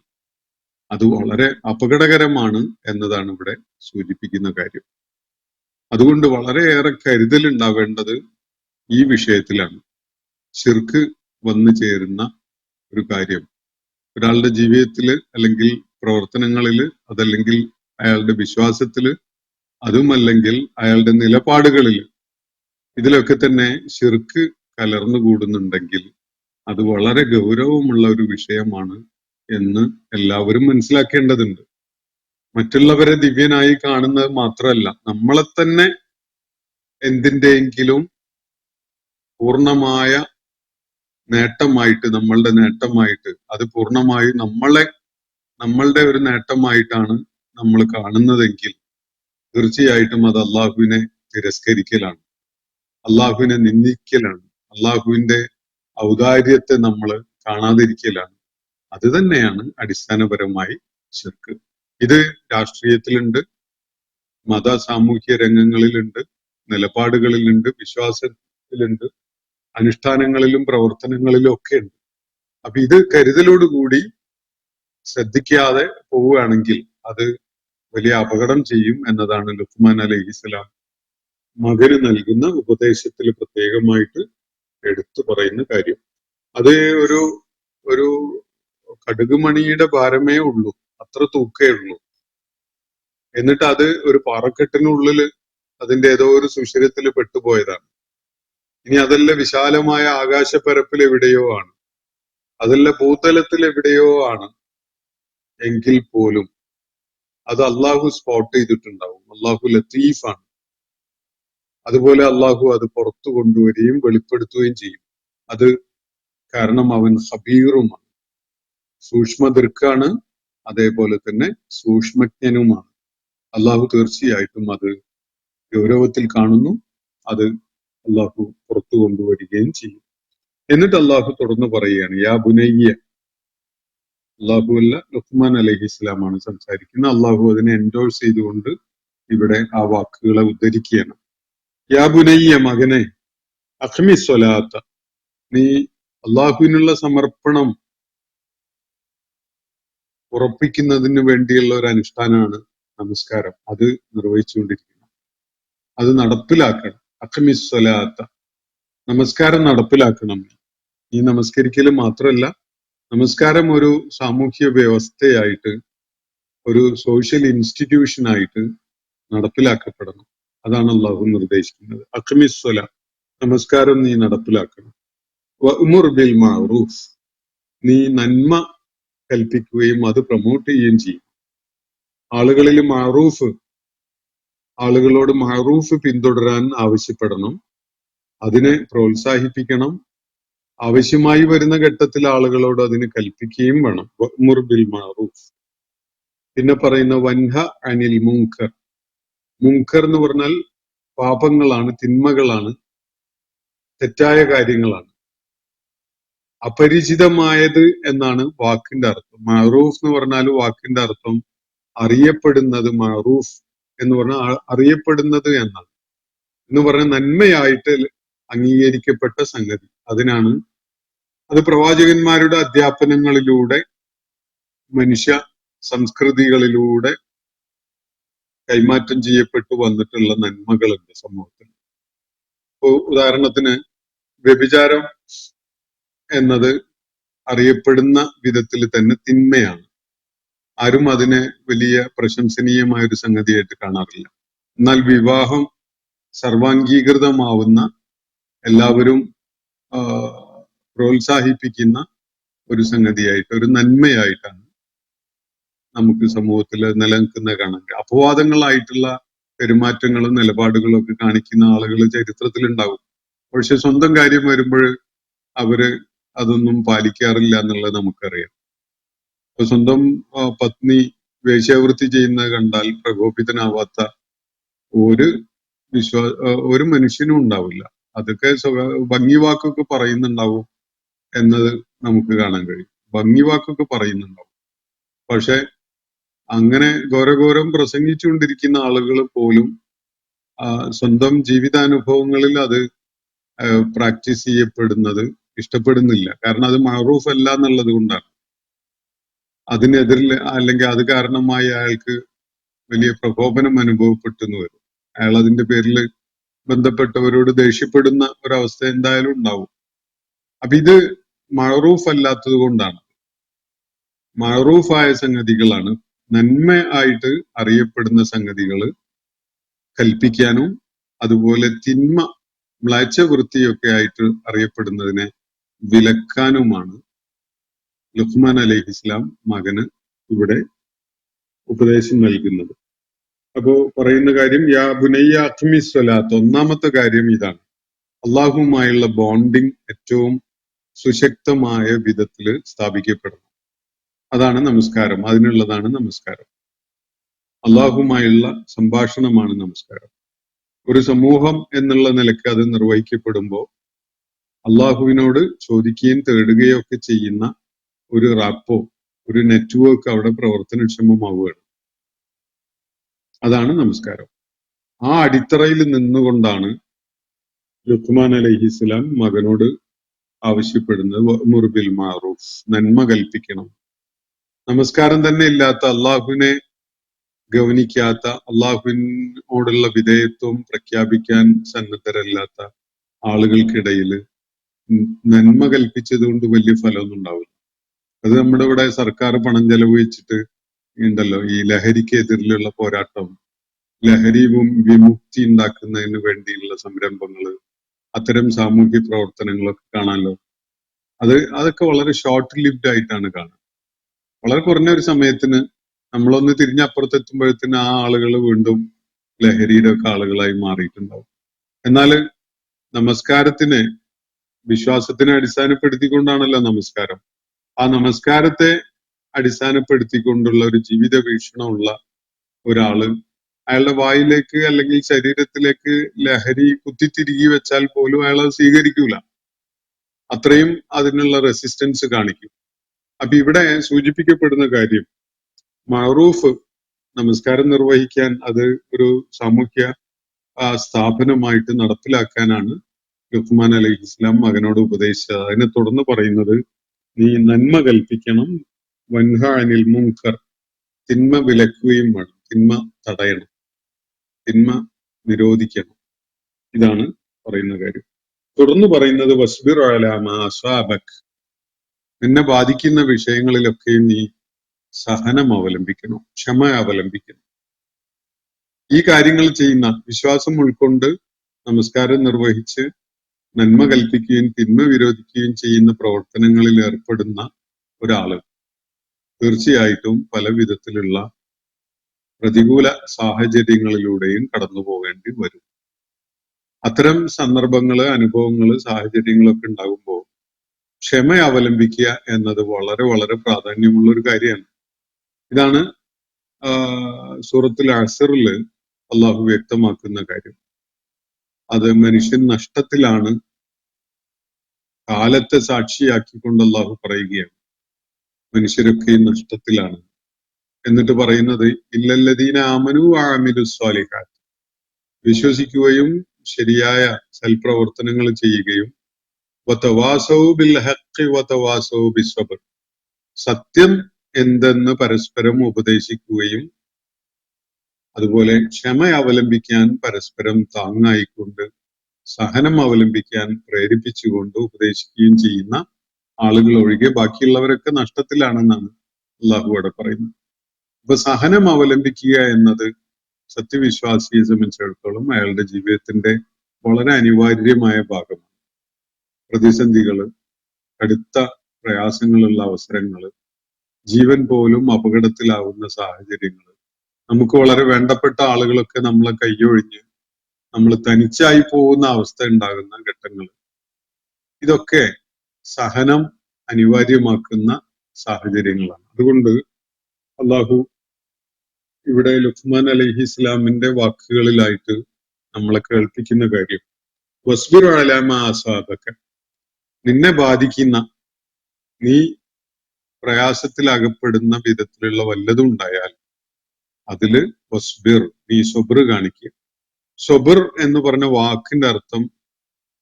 S4: അത് വളരെ അപകടകരമാണ് എന്നതാണ് ഇവിടെ സൂചിപ്പിക്കുന്ന കാര്യം. അതുകൊണ്ട് വളരെയേറെ കരുതൽ ഉണ്ടാവേണ്ടത് ഈ വിഷയത്തിലാണ്. ശിർക്ക് വന്നു ചേരുന്ന ഒരു കാര്യം ഒരാളുടെ ജീവിതത്തില് അല്ലെങ്കിൽ പ്രവർത്തനങ്ങളില്, അതല്ലെങ്കിൽ അയാളുടെ വിശ്വാസത്തില്, അതുമല്ലെങ്കിൽ അയാളുടെ നിലപാടുകളില്, ഇതിലൊക്കെ തന്നെ ശിർക്ക് കലർന്നുകൂടുന്നുണ്ടെങ്കിൽ അത് വളരെ ഗൗരവമുള്ള ഒരു വിഷയമാണ് എന്ന് എല്ലാവരും മനസ്സിലാക്കേണ്ടതുണ്ട്. മറ്റുള്ളവരെ ദിവ്യനായി കാണുന്നത് മാത്രമല്ല, നമ്മളെ തന്നെ എന്തിന്റെയെങ്കിലും പൂർണ്ണമായ നേട്ടമായിട്ട്, നമ്മളുടെ നേട്ടമായിട്ട്, അത് പൂർണ്ണമായും നമ്മളുടെ ഒരു നേട്ടമായിട്ടാണ് നമ്മൾ കാണുന്നതെങ്കിൽ തീർച്ചയായിട്ടും അത് അള്ളാഹുവിനെ തിരസ്കരിക്കലാണ്, അള്ളാഹുവിനെ നിന്ദിക്കലാണ്, അള്ളാഹുവിന്റെ ഔദാര്യത്തെ നമ്മൾ കാണാതിരിക്കലാണ്. അത് തന്നെയാണ് അടിസ്ഥാനപരമായി ശിർക്ക്. ഇത് രാഷ്ട്രീയത്തിലുണ്ട്, മത സാമൂഹ്യ രംഗങ്ങളിലുണ്ട്, നിലപാടുകളിലുണ്ട്, വിശ്വാസത്തിലുണ്ട്, അനുഷ്ഠാനങ്ങളിലും പ്രവർത്തനങ്ങളിലും ഒക്കെ ഉണ്ട്. അപ്പൊ ഇത് കരുതലോടുകൂടി ശ്രദ്ധിക്കാതെ പോവുകയാണെങ്കിൽ അത് വലിയ അപകടം ചെയ്യും എന്നതാണ് ലുഖ്മാൻ അലൈഹിസ്സലാം മകന് നൽകുന്ന ഉപദേശത്തിൽ പ്രത്യേകമായിട്ട് എടുത്തു പറയുന്ന കാര്യം. അത് ഒരു കടുകുമണിയുടെ ഭാരമേ ഉള്ളൂ, അത്ര തൂക്കേ ഉള്ളൂ. എന്നിട്ട് അത് ഒരു പാറക്കെട്ടിനുള്ളില് അതിന്റെ ഏതോ ഒരു സുഷിരത്തിൽ പെട്ടുപോയതാണ്. ഇനി അതല്ല വിശാലമായ ആകാശപ്പരപ്പിൽ എവിടെയോ ആണ്, അതല്ല ഭൂതലത്തിൽ എവിടെയോ ആണ് എങ്കിൽ പോലും അത് അള്ളാഹു സ്പോട്ട് ചെയ്തിട്ടുണ്ടാവും. അള്ളാഹു ലത്തീഫാണ്. അതുപോലെ അള്ളാഹു അത് പുറത്തു കൊണ്ടുവരികയും വെളിപ്പെടുത്തുകയും ചെയ്യും. അത് കാരണം അവൻ ഖബീറുമാണ്, സൂക്ഷ്മദൃക്കാണ്, അതേപോലെ തന്നെ സൂക്ഷ്മജ്ഞനുമാണ്. അള്ളാഹു തീർച്ചയായിട്ടും അത് ഗൗരവത്തിൽ കാണുന്നു, അത് അള്ളാഹു പുറത്തു കൊണ്ടുവരികയും ചെയ്യും. എന്നിട്ട് അള്ളാഹു തുടർന്ന് പറയുകയാണ്, യാ ബുനയ്യ. അള്ളാഹു അല്ല, ലുഖ്മാൻ അലൈഹിസ്സലാമാണ് സംസാരിക്കുന്നത്. അള്ളാഹു അതിനെ എൻഡോഴ്സ് ചെയ്തുകൊണ്ട് ഇവിടെ ആ വാക്കുകളെ ഉദ്ധരിക്കുകയാണ്. യാ ബുനയ്യ, മകനെ, അഖ്മി സ്വലാത്ത, നീ അള്ളാഹുവിനുള്ള സമർപ്പണം ഉറപ്പിക്കുന്നതിന് വേണ്ടിയുള്ള ഒരു അനുഷ്ഠാനമാണ് നമസ്കാരം. അത് നിർവഹിച്ചുകൊണ്ടിരിക്കണം, അത് നടപ്പിലാക്കണം. അഖ്മി സ്വലാത്ത, നമസ്കാരം നടപ്പിലാക്കണം. ഈ നമസ്കരിക്കൽ മാത്രമല്ല, നമസ്കാരം ഒരു സാമൂഹ്യ വ്യവസ്ഥയായിട്ട്, ഒരു സോഷ്യൽ ഇൻസ്റ്റിറ്റ്യൂഷനായിട്ട് നടപ്പിലാക്കപ്പെടണം. അതാണ് അള്ളാഹു നിർദ്ദേശിക്കുന്നത്. അഖ്മി സ്വല, നമസ്കാരം നീ നടപ്പിലാക്കണം. വഅ്മുർ ബിൽ മഅറൂഫ്, നീ നന്മ കൽപ്പിക്കുകയും അത് പ്രൊമോട്ട് ചെയ്യുകയും ചെയ്യും. ആളുകളിൽ ആളുകളോട് മഅറൂഫ് പിന്തുടരാൻ ആവശ്യപ്പെടണം, അതിനെ പ്രോത്സാഹിപ്പിക്കണം. ആവശ്യമായി വരുന്ന ഘട്ടത്തിൽ ആളുകളോട് അതിന് കൽപ്പിക്കുകയും വേണം. വഅ്മുർ ബിൽ മഅറൂഫ്. പിന്നെ പറയുന്ന വൻഹ അനിൽ മുൻകർ. മുൻകർ എന്ന് പറഞ്ഞാൽ പാപങ്ങളാണ്, തിന്മകളാണ്, തെറ്റായ കാര്യങ്ങളാണ്, അപരിചിതമായത് എന്നാണ് വാക്കിന്റെ അർത്ഥം. മഅറൂഫ് എന്ന് പറഞ്ഞാൽ വാക്കിന്റെ അർത്ഥം അറിയപ്പെടുന്നത്. മഅറൂഫ് എന്ന് പറഞ്ഞാൽ അറിയപ്പെടുന്നത് എന്നാണ്. എന്ന് പറഞ്ഞാൽ നന്മയായിട്ട് അംഗീകരിക്കപ്പെട്ട സംഗതി. അത് പ്രവാചകന്മാരുടെ അധ്യാപനങ്ങളിലൂടെ, മനുഷ്യ സംസ്കൃതികളിലൂടെ കൈമാറ്റം ചെയ്യപ്പെട്ടു വന്നിട്ടുള്ള നന്മകളുണ്ട് സമൂഹത്തിൽ. ഇപ്പോ ഉദാഹരണത്തിന് വ്യഭിചാരം എന്നത് അറിയപ്പെടുന്ന വിധത്തിൽ തന്നെ തിന്മയാണ്. ആരും അതിനെ വലിയ പ്രശംസനീയമായ ഒരു സംഗതിയായിട്ട് കാണാറില്ല. എന്നാൽ വിവാഹം സർവാംഗീകൃതമാവുന്ന, എല്ലാവരും പ്രോത്സാഹിപ്പിക്കുന്ന ഒരു സംഗതിയായിട്ട്, ഒരു നന്മയായിട്ടാണ് നമുക്ക് സമൂഹത്തിൽ നിലനിൽക്കുന്ന കാണാൻ. അപവാദങ്ങളായിട്ടുള്ള പെരുമാറ്റങ്ങളും നിലപാടുകളും ഒക്കെ കാണിക്കുന്ന ആളുകൾ ചരിത്രത്തിലുണ്ടാവും. പക്ഷെ സ്വന്തം കാര്യം വരുമ്പോൾ അവര് അതൊന്നും പാലിക്കാറില്ല എന്നുള്ളത് നമുക്കറിയാം. ഇപ്പൊ സ്വന്തം പത്നി വേശ്യാവൃത്തി ചെയ്യുന്നത് കണ്ടാൽ പ്രകോപിതനാവാത്ത ഒരു മനുഷ്യനും ഉണ്ടാവില്ല. അതൊക്കെ ഭംഗി വാക്കൊക്കെ പറയുന്നുണ്ടാവും എന്നത് നമുക്ക് കാണാൻ കഴിയും. ഭംഗി വാക്കൊക്കെ പറയുന്നുണ്ടാവും. പക്ഷെ അങ്ങനെ ഘോരഘോരം പ്രസംഗിച്ചുകൊണ്ടിരിക്കുന്ന ആളുകൾ പോലും സ്വന്തം ജീവിതാനുഭവങ്ങളിൽ അത് പ്രാക്ടീസ് ചെയ്യപ്പെടുന്നത് ഇഷ്ടപ്പെടുന്നില്ല. കാരണം അത് മഅറൂഫ് അല്ല എന്നുള്ളത് കൊണ്ടാണ്. അതിനെതിരിൽ അല്ലെങ്കിൽ അത് കാരണമായി അയാൾക്ക് വലിയ പ്രകോപനം അനുഭവപ്പെട്ടെന്ന് വരും. അയാൾ അതിന്റെ പേരിൽ ബന്ധപ്പെട്ടവരോട് ദേഷ്യപ്പെടുന്ന ഒരവസ്ഥ എന്തായാലും ഉണ്ടാവും. അപ്പൊ ഇത് മഅറൂഫ് അല്ലാത്തത് കൊണ്ടാണ്. മഅറൂഫായ സംഗതികളാണ്, നന്മ ആയിട്ട് അറിയപ്പെടുന്ന സംഗതികൾ കൽപ്പിക്കാനും അതുപോലെ തിന്മ മ്ലേച്ഛ വൃത്തിയൊക്കെ ആയിട്ട് അറിയപ്പെടുന്നതിനെ വിലക്കാനുമാണ് ലുഖ്മാൻ അലൈഹിസ്ലാം മകന് ഇവിടെ ഉപദേശം നൽകുന്നത്. അപ്പോ പറയുന്ന കാര്യം യാ ബുനയ്യ അഖ്മി സ്വലാത്ത്, ഒന്നാമത്തെ കാര്യം ഇതാണ്. അള്ളാഹുവുമായുള്ള ബോണ്ടിങ് ഏറ്റവും സുശക്തമായ വിധത്തിൽ സ്ഥാപിക്കപ്പെടണം. അതാണ് നമസ്കാരം, അതിനുള്ളതാണ് നമസ്കാരം. അള്ളാഹുവുമായുള്ള സംഭാഷണമാണ് നമസ്കാരം. ഒരു സമൂഹം എന്നുള്ള നിലയ്ക്ക് അത് നിർവഹിക്കപ്പെടുമ്പോൾ അള്ളാഹുവിനോട് ചോദിക്കുകയും തേടുകയും ഒക്കെ ചെയ്യുന്ന ഒരു റാപ്പോ, ഒരു നെറ്റ്വർക്ക് അവിടെ പ്രവർത്തനക്ഷമമാവുകയാണ്. അതാണ് നമസ്കാരം. ആ അടിത്തറയിൽ നിന്നുകൊണ്ടാണ് ലുഖ്മാൻ അലൈഹിസ്സലാം മകനോട് ആവശ്യപ്പെടുന്നത് വഅ്മുർ ബിൽ മഅറൂഫ്, നന്മ കൽപ്പിക്കണം. നമസ്കാരം തന്നെ ഇല്ലാത്ത, അള്ളാഹുവിനെ ഗൗനിക്കാത്ത, അള്ളാഹുവിനോടുള്ള വിധേയത്വം പ്രഖ്യാപിക്കാൻ സന്നദ്ധരല്ലാത്ത ആളുകൾക്കിടയിൽ നന്മ കൽപ്പിച്ചത് കൊണ്ട് വലിയ ഫലമൊന്നും ഉണ്ടാവില്ല. അത് നമ്മുടെ ഇവിടെ സർക്കാർ പണം ചെലവഴിച്ചിട്ട് ഉണ്ടല്ലോ ഈ ലഹരിക്കെതിരെയുള്ള പോരാട്ടം, ലഹരി വിമുക്തി ഉണ്ടാക്കുന്നതിന് വേണ്ടിയുള്ള സംരംഭങ്ങള്, അത്തരം സാമൂഹ്യ പ്രവർത്തനങ്ങളൊക്കെ കാണാമല്ലോ. അതൊക്കെ വളരെ ഷോർട്ട് ലിവ്ഡ് ആയിട്ടാണ് കാണുക. വളരെ കുറഞ്ഞ ഒരു സമയത്തിന് നമ്മളൊന്ന് തിരിഞ്ഞപ്പുറത്തെത്തുമ്പോഴത്തേന് ആ ആളുകൾ വീണ്ടും ലഹരിയുടെ ഒക്കെ ആളുകളായി മാറിയിട്ടുണ്ടാവും. എന്നാൽ നമസ്കാരത്തിന്, വിശ്വാസത്തിനെ അടിസ്ഥാനപ്പെടുത്തിക്കൊണ്ടാണല്ലോ നമസ്കാരം. ആ നമസ്കാരത്തെ അടിസ്ഥാനപ്പെടുത്തിക്കൊണ്ടുള്ള ഒരു ജീവിത വീക്ഷണമുള്ള ഒരാള് അയാളുടെ വായിലേക്ക് അല്ലെങ്കിൽ ശരീരത്തിലേക്ക് ലഹരി കുത്തിത്തിരികി വെച്ചാൽ പോലും അയാൾ അത് സ്വീകരിക്കൂല. അത്രയും അതിനുള്ള റെസിസ്റ്റൻസ് കാണിക്കും. അപ്പൊ ഇവിടെ സൂചിപ്പിക്കപ്പെടുന്ന കാര്യം, മഅറൂഫ് നമസ്കാരം നിർവഹിക്കാൻ അത് ഒരു സാമൂഹ്യ സ്ഥാപനമായിട്ട് നടപ്പിലാക്കാനാണ് ലുഖ്മാൻ അലൈഹിസ്ലാം മകനോട് ഉപദേശിച്ചത്. അതിനെ തുടർന്ന് പറയുന്നത്, നീ നന്മ കൽപ്പിക്കണം, വൻഹ അനിൽ മുൻകർ, തിന്മ വിലക്കുകയും വേണം, തിന്മ തടയണം, തിന്മ നിരോധിക്കണം. ഇതാണ് പറയുന്ന കാര്യം. തുടർന്ന് പറയുന്നത് വസ്ബിർ അലാ മാ അസ്വാബക്, നിന്നെ ബാധിക്കുന്ന വിഷയങ്ങളിലൊക്കെയും നീ സഹനം അവലംബിക്കണം, ക്ഷമ അവലംബിക്കണം. ഈ കാര്യങ്ങൾ ചെയ്യുന്ന, വിശ്വാസം ഉൾക്കൊണ്ട് നമസ്കാരം നിർവഹിച്ച് നന്മ കൽപ്പിക്കുകയും തിന്മ വിരോധിക്കുകയും ചെയ്യുന്ന പ്രവർത്തനങ്ങളിൽ ഏർപ്പെടുന്ന ഒരാള് തീർച്ചയായിട്ടും പല വിധത്തിലുള്ള പ്രതികൂല സാഹചര്യങ്ങളിലൂടെയും കടന്നു പോകേണ്ടി വരും. അത്തരം സന്ദർഭങ്ങള്, അനുഭവങ്ങള്, സാഹചര്യങ്ങളൊക്കെ ഉണ്ടാകുമ്പോൾ ക്ഷമ അവലംബിക്കുക എന്നത് വളരെ വളരെ പ്രാധാന്യമുള്ള ഒരു കാര്യമാണ്. ഇതാണ് സൂറത്തുൽ അസ്റിൽ അള്ളാഹു വ്യക്തമാക്കുന്ന കാര്യം. അത് മനുഷ്യൻ നഷ്ടത്തിലാണ്, കാലത്തെ സാക്ഷിയാക്കിക്കൊണ്ട് അള്ളാഹു പറയുകയാണ് മനുഷ്യരൊക്കെ നഷ്ടത്തിലാണ്. എന്നിട്ട് പറയുന്നത് ഇല്ലല്ലദീന ആമനു വഅമിലു സ്വാലിഹാത്ത്, വിശ്വസിക്കുകയും ശരിയായ സൽപ്രവർത്തനങ്ങൾ ചെയ്യുകയും വതവാസൗ ബിൽ ഹഖ് വതവാസൗ ബിസ്സബ്ർ, സത്യം എന്തെന്ന് പരസ്പരം ഉപദേശിക്കുകയും അതുപോലെ ക്ഷമ അവലംബിക്കാൻ പരസ്പരം താങ്ങായിക്കൊണ്ട് സഹനം അവലംബിക്കാൻ പ്രേരിപ്പിച്ചുകൊണ്ട് ഉപദേശിക്കുകയും ചെയ്യുന്ന ആളുകൾ ഒഴികെ ബാക്കിയുള്ളവരൊക്കെ നഷ്ടത്തിലാണെന്നാണ് അള്ളാഹു അവിടെ പറയുന്നത്. അപ്പൊ സഹനം അവലംബിക്കുക എന്നത് സത്യവിശ്വാസിയെ സംബന്ധിച്ചിടത്തോളം അയാളുടെ ജീവിതത്തിന്റെ വളരെ അനിവാര്യമായ ഭാഗമാണ്. പ്രതിസന്ധികള്, കടുത്ത പ്രയാസങ്ങളുള്ള അവസരങ്ങള്, ജീവൻ പോലും അപകടത്തിലാവുന്ന സാഹചര്യങ്ങൾ, നമുക്ക് വളരെ വേണ്ടപ്പെട്ട ആളുകളൊക്കെ നമ്മളെ കൈയൊഴിഞ്ഞ് നമ്മൾ തനിച്ചായി പോകുന്ന അവസ്ഥ ഉണ്ടാകുന്ന ഘട്ടങ്ങൾ, ഇതൊക്കെ സഹനം അനിവാര്യമാക്കുന്ന സാഹചര്യങ്ങളാണ്. അതുകൊണ്ട് അള്ളാഹു ഇവിടെ ലുഖ്മാൻ അലൈഹി ഇസ്ലാമിന്റെ വാക്കുകളിലായിട്ട് നമ്മളെ കേൾപ്പിക്കുന്ന കാര്യം, വസ്ബിർ അലാ മാ അസ്വാബക, നിന്നെ ബാധിക്കുന്ന, നീ പ്രയാസത്തിലകപ്പെടുന്ന വിധത്തിലുള്ള വല്ലതും ഉണ്ടായാൽ അതില് വസ്ബിർ, നീ സബ്ർ കാണിക്കുക. സൊബർ എന്ന് പറഞ്ഞ വാക്കിന്റെ അർത്ഥം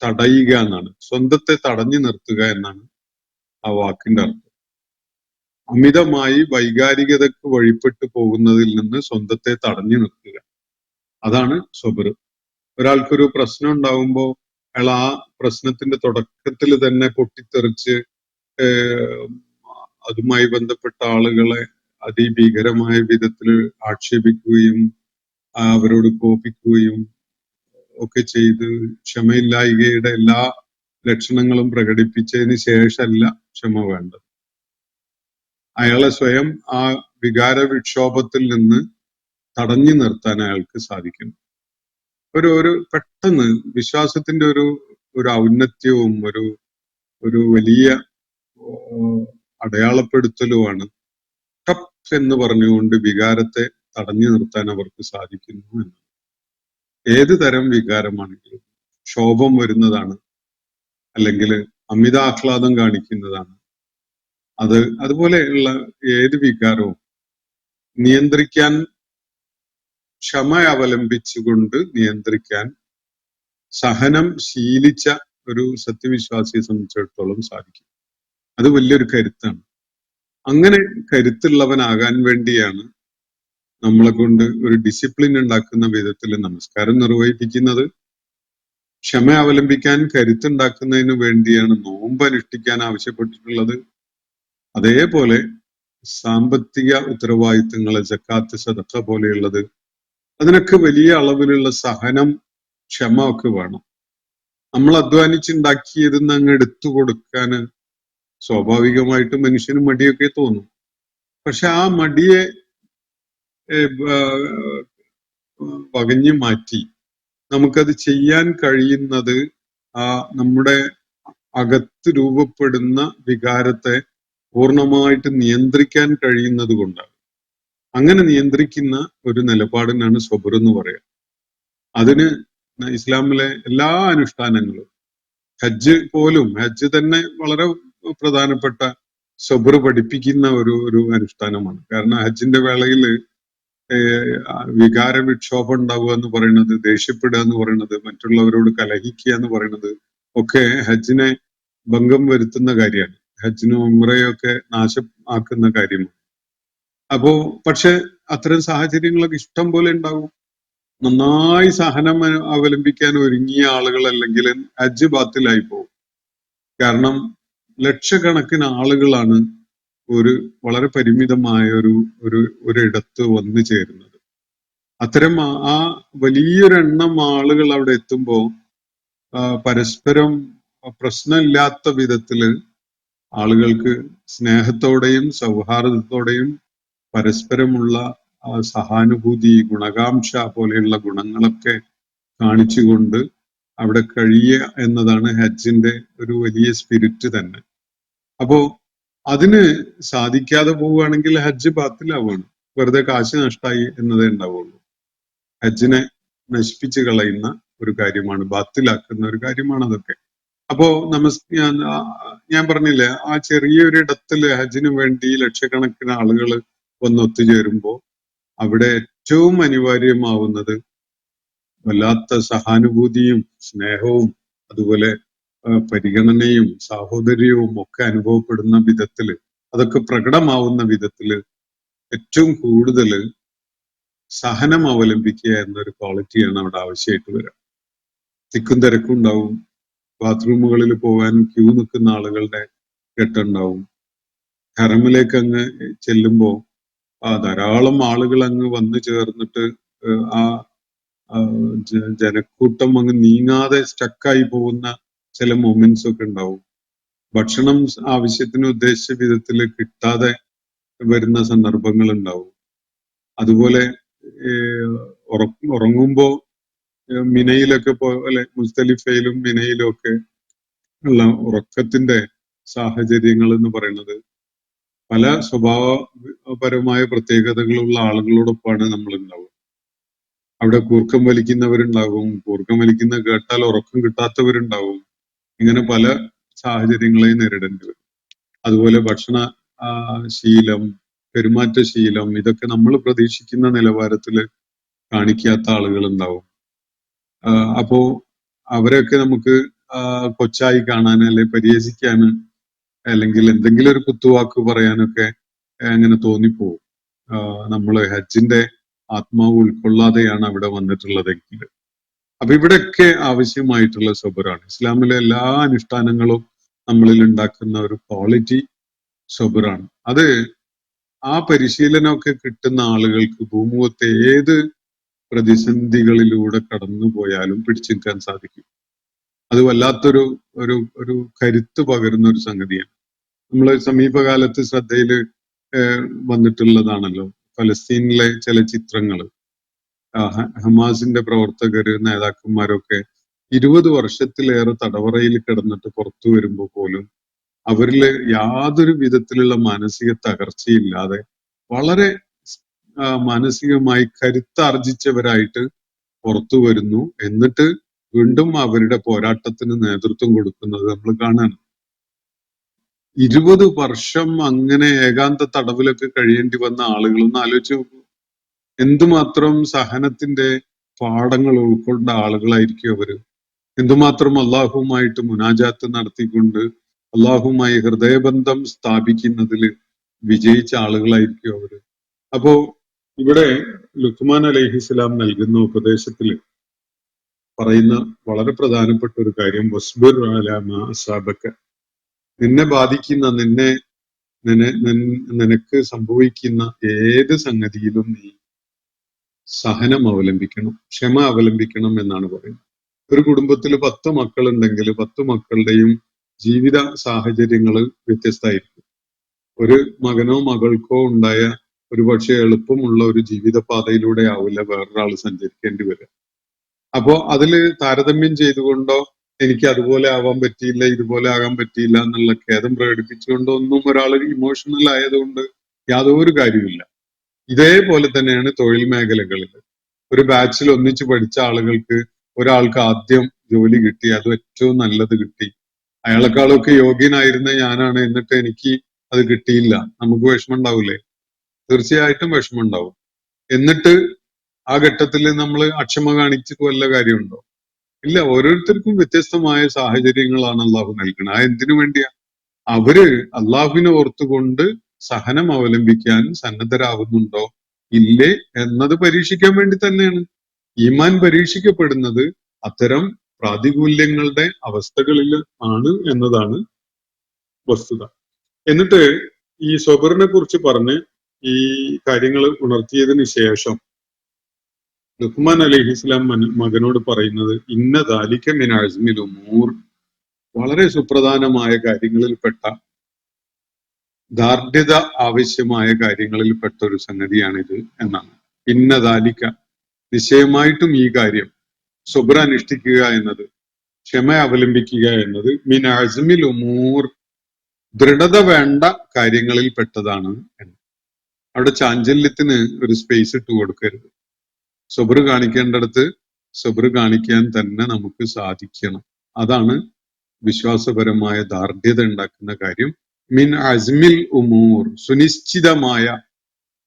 S4: തടയുക എന്നാണ്. സ്വന്തത്തെ തടഞ്ഞു നിർത്തുക എന്നാണ് ആ വാക്കിന്റെ അർത്ഥം. അമിതമായി വൈകാരികതക്ക് വഴിപ്പെട്ടു പോകുന്നതിൽ നിന്ന് സ്വന്തത്തെ തടഞ്ഞു നിർത്തുക, അതാണ് സൊബർ. ഒരാൾക്കൊരു പ്രശ്നം ഉണ്ടാവുമ്പോൾ അയാൾ ആ പ്രശ്നത്തിന്റെ തുടക്കത്തിൽ തന്നെ പൊട്ടിത്തെറിച്ച് അതുമായി ബന്ധപ്പെട്ട ആളുകളെ അതിഭീകരമായ വിധത്തിൽ ആക്ഷേപിക്കുകയും അവരോട് കോപിക്കുകയും ഒക്കെ ചെയ്ത് ക്ഷമയില്ലായ്കയുടെ എല്ലാ ലക്ഷണങ്ങളും പ്രകടിപ്പിച്ചതിന് ശേഷമല്ല ക്ഷമ വേണ്ടത്. അയാളെ സ്വയം ആ വികാര വിക്ഷോഭത്തിൽ നിന്ന് തടഞ്ഞു നിർത്താൻ അയാൾക്ക് സാധിക്കണം. ഒരു പെട്ടെന്ന് വിശ്വാസത്തിന്റെ ഒരു ഔന്നത്യവും ഒരു വലിയ അടയാളപ്പെടുത്തലുമാണ് ടപ്പ് എന്ന് പറഞ്ഞുകൊണ്ട് വികാരത്തെ തടഞ്ഞു നിർത്താൻ അവർക്ക് സാധിക്കുന്നു എന്ന്. ഏത് തരം വികാരമാണെങ്കിലും ക്ഷോഭം വരുന്നതാണ്, അല്ലെങ്കിൽ അമിതാഹ്ലാദം കാണിക്കുന്നതാണ്, അതുപോലെയുള്ള ഏത് വികാരവും നിയന്ത്രിക്കാൻ, ക്ഷമ അവലംബിച്ചുകൊണ്ട് നിയന്ത്രിക്കാൻ സഹനം ശീലിച്ച ഒരു സത്യവിശ്വാസിയെ സംബന്ധിച്ചിടത്തോളം സാധിക്കും. അത് വലിയൊരു കരുത്താണ്. അങ്ങനെ കരുത്തുള്ളവനാകാൻ വേണ്ടിയാണ് നമ്മളെ കൊണ്ട് ഒരു ഡിസിപ്ലിൻ ഉണ്ടാക്കുന്ന വിധത്തിൽ നമസ്കാരം നിർവഹിപ്പിക്കുന്നത്. ക്ഷമ അവലംബിക്കാൻ കരുത്തുണ്ടാക്കുന്നതിന് വേണ്ടിയാണ് നോമ്പ് അനുഷ്ഠിക്കാൻ ആവശ്യപ്പെട്ടിട്ടുള്ളത്. അതേപോലെ സാമ്പത്തിക ഉത്തരവാദിത്തങ്ങള്, സക്കാത്ത്, സദഖ പോലെയുള്ളത്, അതിനൊക്കെ വലിയ അളവിലുള്ള സഹനം, ക്ഷമ ഒക്കെ വേണം. നമ്മൾ അധ്വാനിച്ചുണ്ടാക്കിയതെന്ന് അങ്ങ് എടുത്തു കൊടുക്കാൻ സ്വാഭാവികമായിട്ട് മനുഷ്യന് മടിയൊക്കെ തോന്നും. പക്ഷെ ആ മടിയെ വകഞ്ഞു മാറ്റി നമുക്കത് ചെയ്യാൻ കഴിയുന്നത് ആ നമ്മുടെ അകത്ത് രൂപപ്പെടുന്ന വികാരത്തെ പൂർണ്ണമായിട്ട് നിയന്ത്രിക്കാൻ കഴിയുന്നത് കൊണ്ടാണ്. അങ്ങനെ നിയന്ത്രിക്കുന്ന ഒരു നിലപാടിനാണ് സബർ എന്ന് പറയുക. അതിന് ഇസ്ലാമിലെ എല്ലാ അനുഷ്ഠാനങ്ങളും, ഹജ്ജ് പോലും, ഹജ്ജ് തന്നെ വളരെ പ്രധാനപ്പെട്ട സബർ പഠിപ്പിക്കുന്ന ഒരു അനുഷ്ഠാനമാണ്. കാരണം ഹജ്ജിന്റെ വേളയിൽ വികാര വിക്ഷോഭം ഉണ്ടാവുക എന്ന് പറയുന്നത്, ദേഷ്യപ്പെടുക എന്ന് പറയുന്നത്, മറ്റുള്ളവരോട് കലഹിക്കുക എന്ന് പറയുന്നത് ഒക്കെ ഹജ്ജിനെ ഭംഗം വരുത്തുന്ന കാര്യമാണ്. ഹജ്ജിനും ഉംറയൊക്കെ നാശമാക്കുന്ന കാര്യമാണ്. അപ്പോ പക്ഷെ അത്തരം സാഹചര്യങ്ങളൊക്കെ ഇഷ്ടം പോലെ ഉണ്ടാവും. നന്നായി സഹനം അവലംബിക്കാൻ ഒരുങ്ങിയ ആളുകൾ അല്ലെങ്കിൽ ഹജ്ജ് ബാത്തിലായി പോകും. കാരണം ലക്ഷക്കണക്കിന് ആളുകളാണ് വളരെ പരിമിതമായ ഒരിടത്ത് വന്നു ചേരുന്നത്. അത്തരം ആ വലിയൊരെണ്ണം ആളുകൾ അവിടെ എത്തുമ്പോൾ പരസ്പരം പ്രശ്നമില്ലാത്ത വിധത്തില് ആളുകൾക്ക് സ്നേഹത്തോടെയും സൗഹാർദ്ദത്തോടെയും പരസ്പരമുള്ള സഹാനുഭൂതി, ഗുണകാംക്ഷ പോലെയുള്ള ഗുണങ്ങളൊക്കെ കാണിച്ചുകൊണ്ട് അവിടെ കഴിയുക എന്നതാണ് ഹജ്ജിന്റെ ഒരു വലിയ സ്പിരിറ്റ് തന്നെ. അപ്പോ അതിന് സാധിക്കാതെ പോവുകയാണെങ്കിൽ ഹജ്ജ് ബാത്തിലാവുകയാണ്, വെറുതെ കാശ് നഷ്ടമായി എന്നതേ ഉണ്ടാവുള്ളൂ. ഹജ്ജിനെ നശിപ്പിച്ച് കളയുന്ന ഒരു കാര്യമാണ്, ബാത്തിലാക്കുന്ന ഒരു കാര്യമാണ് അതൊക്കെ. അപ്പോ ഞാൻ പറഞ്ഞില്ലേ, ആ ചെറിയൊരിടത്തില് ഹജ്ജിന് വേണ്ടി ലക്ഷക്കണക്കിന് ആളുകൾ ഒത്തുചേരുമ്പോൾ അവിടെ ഏറ്റവും അനിവാര്യമാവുന്നത് വല്ലാത്ത സഹാനുഭൂതിയും സ്നേഹവും അതുപോലെ പരിഗണനയും സാഹോദര്യവും ഒക്കെ അനുഭവപ്പെടുന്ന വിധത്തില്, അതൊക്കെ പ്രകടമാവുന്ന വിധത്തില് ഏറ്റവും കൂടുതൽ സഹനം അവലംബിക്കുക എന്നൊരു ക്വാളിറ്റിയാണ് അവിടെ ആവശ്യമായിട്ട് വരിക. തിക്കും തിരക്കും ഉണ്ടാവും, ബാത്റൂമുകളിൽ പോകാൻ ക്യൂ നിൽക്കുന്ന ആളുകളുടെ ഘട്ടമുണ്ടാവും. ഹറമിലേക്ക് അങ്ങ് ചെല്ലുമ്പോൾ ധാരാളം ആളുകൾ അങ്ങ് വന്നു ചേർന്നിട്ട് ആ ജനക്കൂട്ടം അങ്ങ് നീങ്ങാതെ സ്റ്റക്കായി പോകുന്ന ചില മൊമെന്റ്സ് ഒക്കെ ഉണ്ടാവും. ഭക്ഷണം ആവശ്യത്തിന് ഉദ്ദേശിച്ച വിധത്തിൽ കിട്ടാതെ വരുന്ന സന്ദർഭങ്ങൾ ഉണ്ടാവും. അതുപോലെ ഉറങ്ങുമ്പോ മിനയിലൊക്കെ പോലെ മുസ്തലിഫയിലും മിനയിലും ഒക്കെ ഉള്ള ഉറക്കത്തിന്റെ സാഹചര്യങ്ങൾ എന്ന് പറയുന്നത് പല സ്വഭാവപരമായ പ്രത്യേകതകളുള്ള ആളുകളോടൊപ്പമാണ് നമ്മൾ ഉണ്ടാവുക. അവിടെ കൂർക്കം വലിക്കുന്നവരുണ്ടാകും, കൂർക്കം വലിക്കുന്ന കേട്ടാൽ ഉറക്കം കിട്ടാത്തവരുണ്ടാവും. ഇങ്ങനെ പല സാഹചര്യങ്ങളെയും നേരിടേണ്ടി വരും. അതുപോലെ ഭക്ഷണ ശീലം, പെരുമാറ്റശീലം, ഇതൊക്കെ നമ്മൾ പ്രതീക്ഷിക്കുന്ന നിലവാരത്തിൽ കാണിക്കാത്ത ആളുകൾ ഉണ്ടാവും. അപ്പോ അവരൊക്കെ നമുക്ക് കൊച്ചായി കാണാൻ അല്ലെ പരിഹസിക്കാൻ അല്ലെങ്കിൽ എന്തെങ്കിലും ഒരു കുത്തുവാക്ക് പറയാനൊക്കെ അങ്ങനെ തോന്നിപ്പോവും. നമ്മള് ഹജ്ജിന്റെ ആത്മാവ് ഉൾക്കൊള്ളാതെയാണ് അവിടെ വന്നിട്ടുള്ളതെങ്കിൽ. അപ്പൊ ഇവിടെയൊക്കെ ആവശ്യമായിട്ടുള്ള സബറാണ്. ഇസ്ലാമിലെ എല്ലാ അനുഷ്ഠാനങ്ങളും നമ്മളിൽ ഉണ്ടാക്കുന്ന ഒരു ക്വാളിറ്റി സബറാണ്. അത് ആ പരിശീലനമൊക്കെ കിട്ടുന്ന ആളുകൾക്ക് ഭൂമുഖത്തെ ഏത് പ്രതിസന്ധികളിലൂടെ കടന്നുപോയാലും പിടിച്ചു നിൽക്കാൻ സാധിക്കും. അത് വല്ലാത്തൊരു ഒരു ഒരു കരുത്ത് പകരുന്ന ഒരു സംഗതിയാണ്. നമ്മൾ സമീപകാലത്ത് ശ്രദ്ധയിൽ വന്നിട്ടുള്ളതാണല്ലോ ഫലസ്തീനിലെ ചില ചിത്രങ്ങൾ. ഹമാസിന്റെ പ്രവർത്തകര് നേതാക്കന്മാരൊക്കെ 20 വർഷത്തിലേറെ തടവറയിൽ കിടന്നിട്ട് പുറത്തു വരുമ്പോൾ പോലും അവരില് യാതൊരു വിധത്തിലുള്ള മാനസിക തകർച്ചയില്ലാതെ വളരെ മാനസികമായി കരുത്താർജിച്ചവരായിട്ട് പുറത്തു വരുന്നു. എന്നിട്ട് വീണ്ടും അവരുടെ പോരാട്ടത്തിന് നേതൃത്വം കൊടുക്കുന്നത് നമ്മൾ കാണാൻ. 20 വർഷം അങ്ങനെ ഏകാന്ത തടവിലൊക്കെ കഴിയേണ്ടി വന്ന ആളുകളൊന്ന് ആലോചിച്ച് നോക്കൂ. എന്തുമാത്രം സഹനത്തിന്റെ പാഠങ്ങൾ ഉൾക്കൊണ്ട ആളുകളായിരിക്കും അവര്. എന്തുമാത്രം അള്ളാഹുവുമായിട്ട് മുനാജാത്ത് നടത്തിക്കൊണ്ട് അള്ളാഹുവുമായി ഹൃദയബന്ധം സ്ഥാപിക്കുന്നതിൽ വിജയിച്ച ആളുകളായിരിക്കും അവര്. അപ്പോ ഇവിടെ ലുഖ്മാൻ അലൈഹിസ്സലാം നൽകുന്ന ഉപദേശത്തില് പറയുന്ന വളരെ പ്രധാനപ്പെട്ട ഒരു കാര്യം വസ്ബിർ അലാ മാ അസാബക, നിന്നെ ബാധിക്കുന്ന നിനക്ക് സംഭവിക്കുന്ന ഏത് സംഗതിയിലും നീ സഹനം അവലംബിക്കണം, ക്ഷമ അവലംബിക്കണം എന്നാണ് പറയുന്നത്. ഒരു കുടുംബത്തിൽ 10 മക്കളുണ്ടെങ്കിൽ 10 മക്കളുടെയും ജീവിത സാഹചര്യങ്ങൾ വ്യത്യസ്തമായിരിക്കും. ഒരു മകനോ മകൾക്കോ ഉണ്ടായ ഒരു പക്ഷേ എളുപ്പമുള്ള ഒരു ജീവിത പാതയിലൂടെ ആവില്ല വേറൊരാൾ സഞ്ചരിക്കേണ്ടി വരിക. അപ്പോ അതില് താരതമ്യം ചെയ്തുകൊണ്ടോ എനിക്ക് അതുപോലെ ആവാൻ പറ്റിയില്ല ഇതുപോലെ ആകാൻ പറ്റിയില്ല എന്നുള്ള ഖേദം പ്രകടിപ്പിച്ചുകൊണ്ടോ ഒന്നും ഒരാൾ ഇമോഷണൽ ആയതുകൊണ്ട് യാതൊരു കാര്യമില്ല. ഇതേപോലെ തന്നെയാണ് തൊഴിൽ മേഖലകളിൽ. ഒരു ബാച്ചിൽ ഒന്നിച്ചു പഠിച്ച ആളുകൾക്ക് ഒരാൾക്ക് ആദ്യം ജോലി കിട്ടി, അത് ഏറ്റവും നല്ലത് കിട്ടി. അയാളെക്കാളൊക്കെ യോഗ്യനായിരുന്ന ഞാനാണ്, എന്നിട്ട് എനിക്ക് അത് കിട്ടിയില്ല. നമുക്ക് വിഷമം ഉണ്ടാവൂലേ? തീർച്ചയായിട്ടും വിഷമം ഉണ്ടാവും. എന്നിട്ട് ആ ഘട്ടത്തിൽ നമ്മൾ അക്ഷമ കാണിച്ചിട്ട് വല്ല കാര്യമുണ്ടോ? ഇല്ല. ഓരോരുത്തർക്കും വ്യത്യസ്തമായ സാഹചര്യങ്ങളാണ് അള്ളാഹു നൽകുന്നത്. ആ എന്തിനു വേണ്ടിയാ? അവര് അള്ളാഹുവിനെ ഓർത്തുകൊണ്ട് സഹനം അവലംബിക്കാൻ സന്നദ്ധരാകുന്നുണ്ടോ ഇല്ലേ എന്നത് പരീക്ഷിക്കാൻ വേണ്ടി തന്നെയാണ്. ഈമാൻ പരീക്ഷിക്കപ്പെടുന്നത് അത്തരം പ്രാതികൂല്യങ്ങളുടെ അവസ്ഥകളിൽ ആണ് എന്നതാണ് വസ്തുത. എന്നിട്ട് ഈ സ്വബറിനെ കുറിച്ച് പറഞ്ഞ് ഈ കാര്യങ്ങൾ ഉണർത്തിയതിന് ശേഷം ലുഖ്മാൻ അലൈഹിസ്സലാം മകനോട് പറയുന്നത് ഇന്ന ദാലിക മിൻ അസ്മിൽ ഉമൂർ, വളരെ സുപ്രധാനമായ കാര്യങ്ങളിൽപ്പെട്ട ദാർഢ്യത ആവശ്യമായ കാര്യങ്ങളിൽപ്പെട്ട ഒരു സംഗതിയാണിത് എന്നാണ്. ഇന്ന ദാലിക, നിശ്ചയമായിട്ടും ഈ കാര്യം, സുബ്ര അനുഷ്ഠിക്കുക എന്നത്, ക്ഷമ അവലംബിക്കുക എന്നത് മിൻ അസ്മിൽ ഉമൂർ, ദൃഢത വേണ്ട കാര്യങ്ങളിൽ പെട്ടതാണ് എന്ന്. അവിടെ ചാഞ്ചല്യത്തിന് ഒരു സ്പേസ് ഇട്ട് കൊടുക്കരുത്. സബർ കാണിക്കേണ്ടടുത്ത് സബർ കാണിക്കാൻ തന്നെ നമുക്ക് സാധിക്കണം. അതാണ് വിശ്വാസപരമായ ദാർഢ്യത ഉണ്ടാക്കുന്ന കാര്യം. മിൻ അസ്മിൽ ഉമൂർ, സുനിശ്ചിതമായ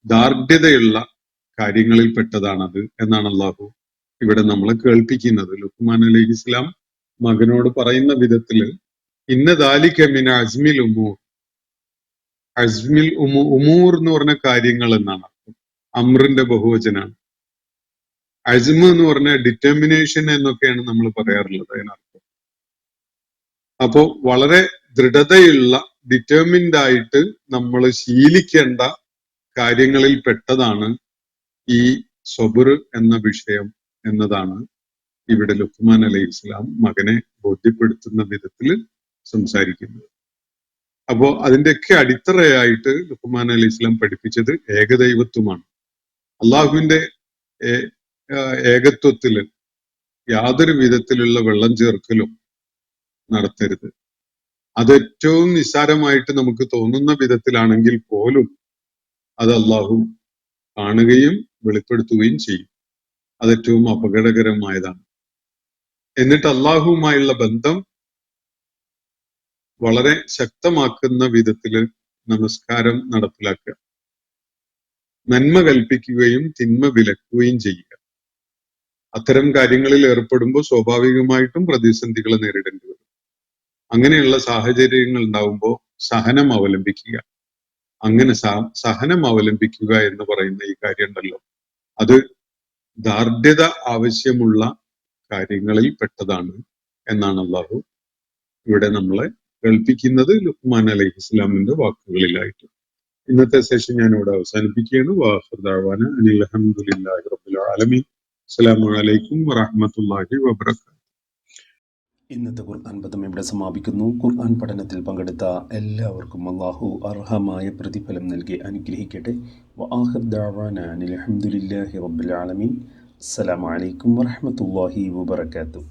S4: ദാർഢ്യതയുള്ള കാര്യങ്ങളിൽ പെട്ടതാണത് എന്നാണ് അള്ളാഹു ഇവിടെ നമ്മളെ കേൾപ്പിക്കുന്നത്. ലുഖ്മാൻ അലൈഹിസ്സലാം മകനോട് പറയുന്ന വിധത്തില് ഇന്ന ദാലിക മിൻ അസ്മിൽ ഉമൂർ, അസ്മിൽ ഉമൂർ എന്ന് പറഞ്ഞ കാര്യങ്ങൾ എന്നാണ് അർത്ഥം. അമ്രിന്റെ ബഹുവചനാണ്. അസ്മ എന്ന് പറഞ്ഞ ഡിറ്റർമിനേഷൻ എന്നൊക്കെയാണ് നമ്മൾ പറയാറുള്ളത് അതിനർത്ഥം. അപ്പോ വളരെ ദൃഢതയുള്ള ഡിറ്റർമിൻഡ് ആയിട്ട് നമ്മൾ ശീലിക്കേണ്ട കാര്യങ്ങളിൽ പെട്ടതാണ് ഈ സബർ എന്ന വിഷയം എന്നതാണ് ഇവിടെ ലുഖ്മാൻ അലൈഹിസ്സലാം മകനെ ബോധ്യപ്പെടുത്തുന്ന വിധത്തിൽ സംസാരിക്കുന്നത്. അപ്പോ അതിന്റെയൊക്കെ അടിത്തറയായിട്ട് ലുഖ്മാൻ അലൈഹിസ്സലാം പഠിപ്പിച്ചത് ഏകദൈവത്വമാണ്. അള്ളാഹുവിന്റെ ഏകത്വത്തില് യാതൊരു വിധത്തിലുള്ള വെള്ളം ചേർക്കലും നടത്തരുത്. അത് ഏറ്റവും നിസ്സാരമായിട്ട് നമുക്ക് തോന്നുന്ന വിധത്തിലാണെങ്കിൽ പോലും അത് അള്ളാഹു കാണുകയും വെളിപ്പെടുത്തുകയും ചെയ്യും. അത് ഏറ്റവും അപകടകരമായതാണ്. എന്നിട്ട് അള്ളാഹുവുമായുള്ള ബന്ധം വളരെ ശക്തമാക്കുന്ന വിധത്തില് നമസ്കാരം നടപ്പിലാക്കുക, നന്മ കൽപ്പിക്കുകയും തിന്മ വിലക്കുകയും ചെയ്യുക. അത്തരം കാര്യങ്ങളിൽ ഏർപ്പെടുമ്പോൾ സ്വാഭാവികമായിട്ടും പ്രതിസന്ധികൾ നേരിടേണ്ടി വരും. അങ്ങനെയുള്ള സാഹചര്യങ്ങൾ ഉണ്ടാവുമ്പോൾ സഹനം അവലംബിക്കുക. അങ്ങനെ സഹനം അവലംബിക്കുക എന്ന് പറയുന്ന ഈ കാര്യം ഉണ്ടല്ലോ, അത് ദാർഢ്യത ആവശ്യമുള്ള കാര്യങ്ങളിൽ പെട്ടതാണ് എന്നാണ് അള്ളാഹു ഇവിടെ നമ്മളെ കേൾപ്പിക്കുന്നത് ലുഖ്മാൻ അലൈഹിസ്സലാമിന്റെ വാക്കുകളിലായിട്ട്. ഇന്നത്തെ സെഷൻ ഞാൻ ഇവിടെ അവസാനിപ്പിക്കുകയാണ്. വാഖിർ ദഅവാന അനിൽ ഹംദുലില്ലാഹി റബ്ബിൽ ആലമീൻ. അസ്സലാമു അലൈക്കും വറഹ്മത്തുള്ളാഹി വബറകാതുഹു.
S3: ഇന്നത്തെ ഖുർആൻ പദം ഇവിടെ സമാപിക്കുന്നു. ഖുർആൻ പഠനത്തിൽ പങ്കെടുത്ത എല്ലാവർക്കും അല്ലാഹു അർഹമായ പ്രതിഫലം നൽകി അനുഗ്രഹിക്കട്ടെ. വആഖിർ ദഅവാന അനിൽ ഹംദുലില്ലാഹി റബ്ബിൽ ആലമീൻ. അസ്സലാമു അലൈക്കും വറഹ്മത്തുള്ളാഹി വബറകാതുഹു.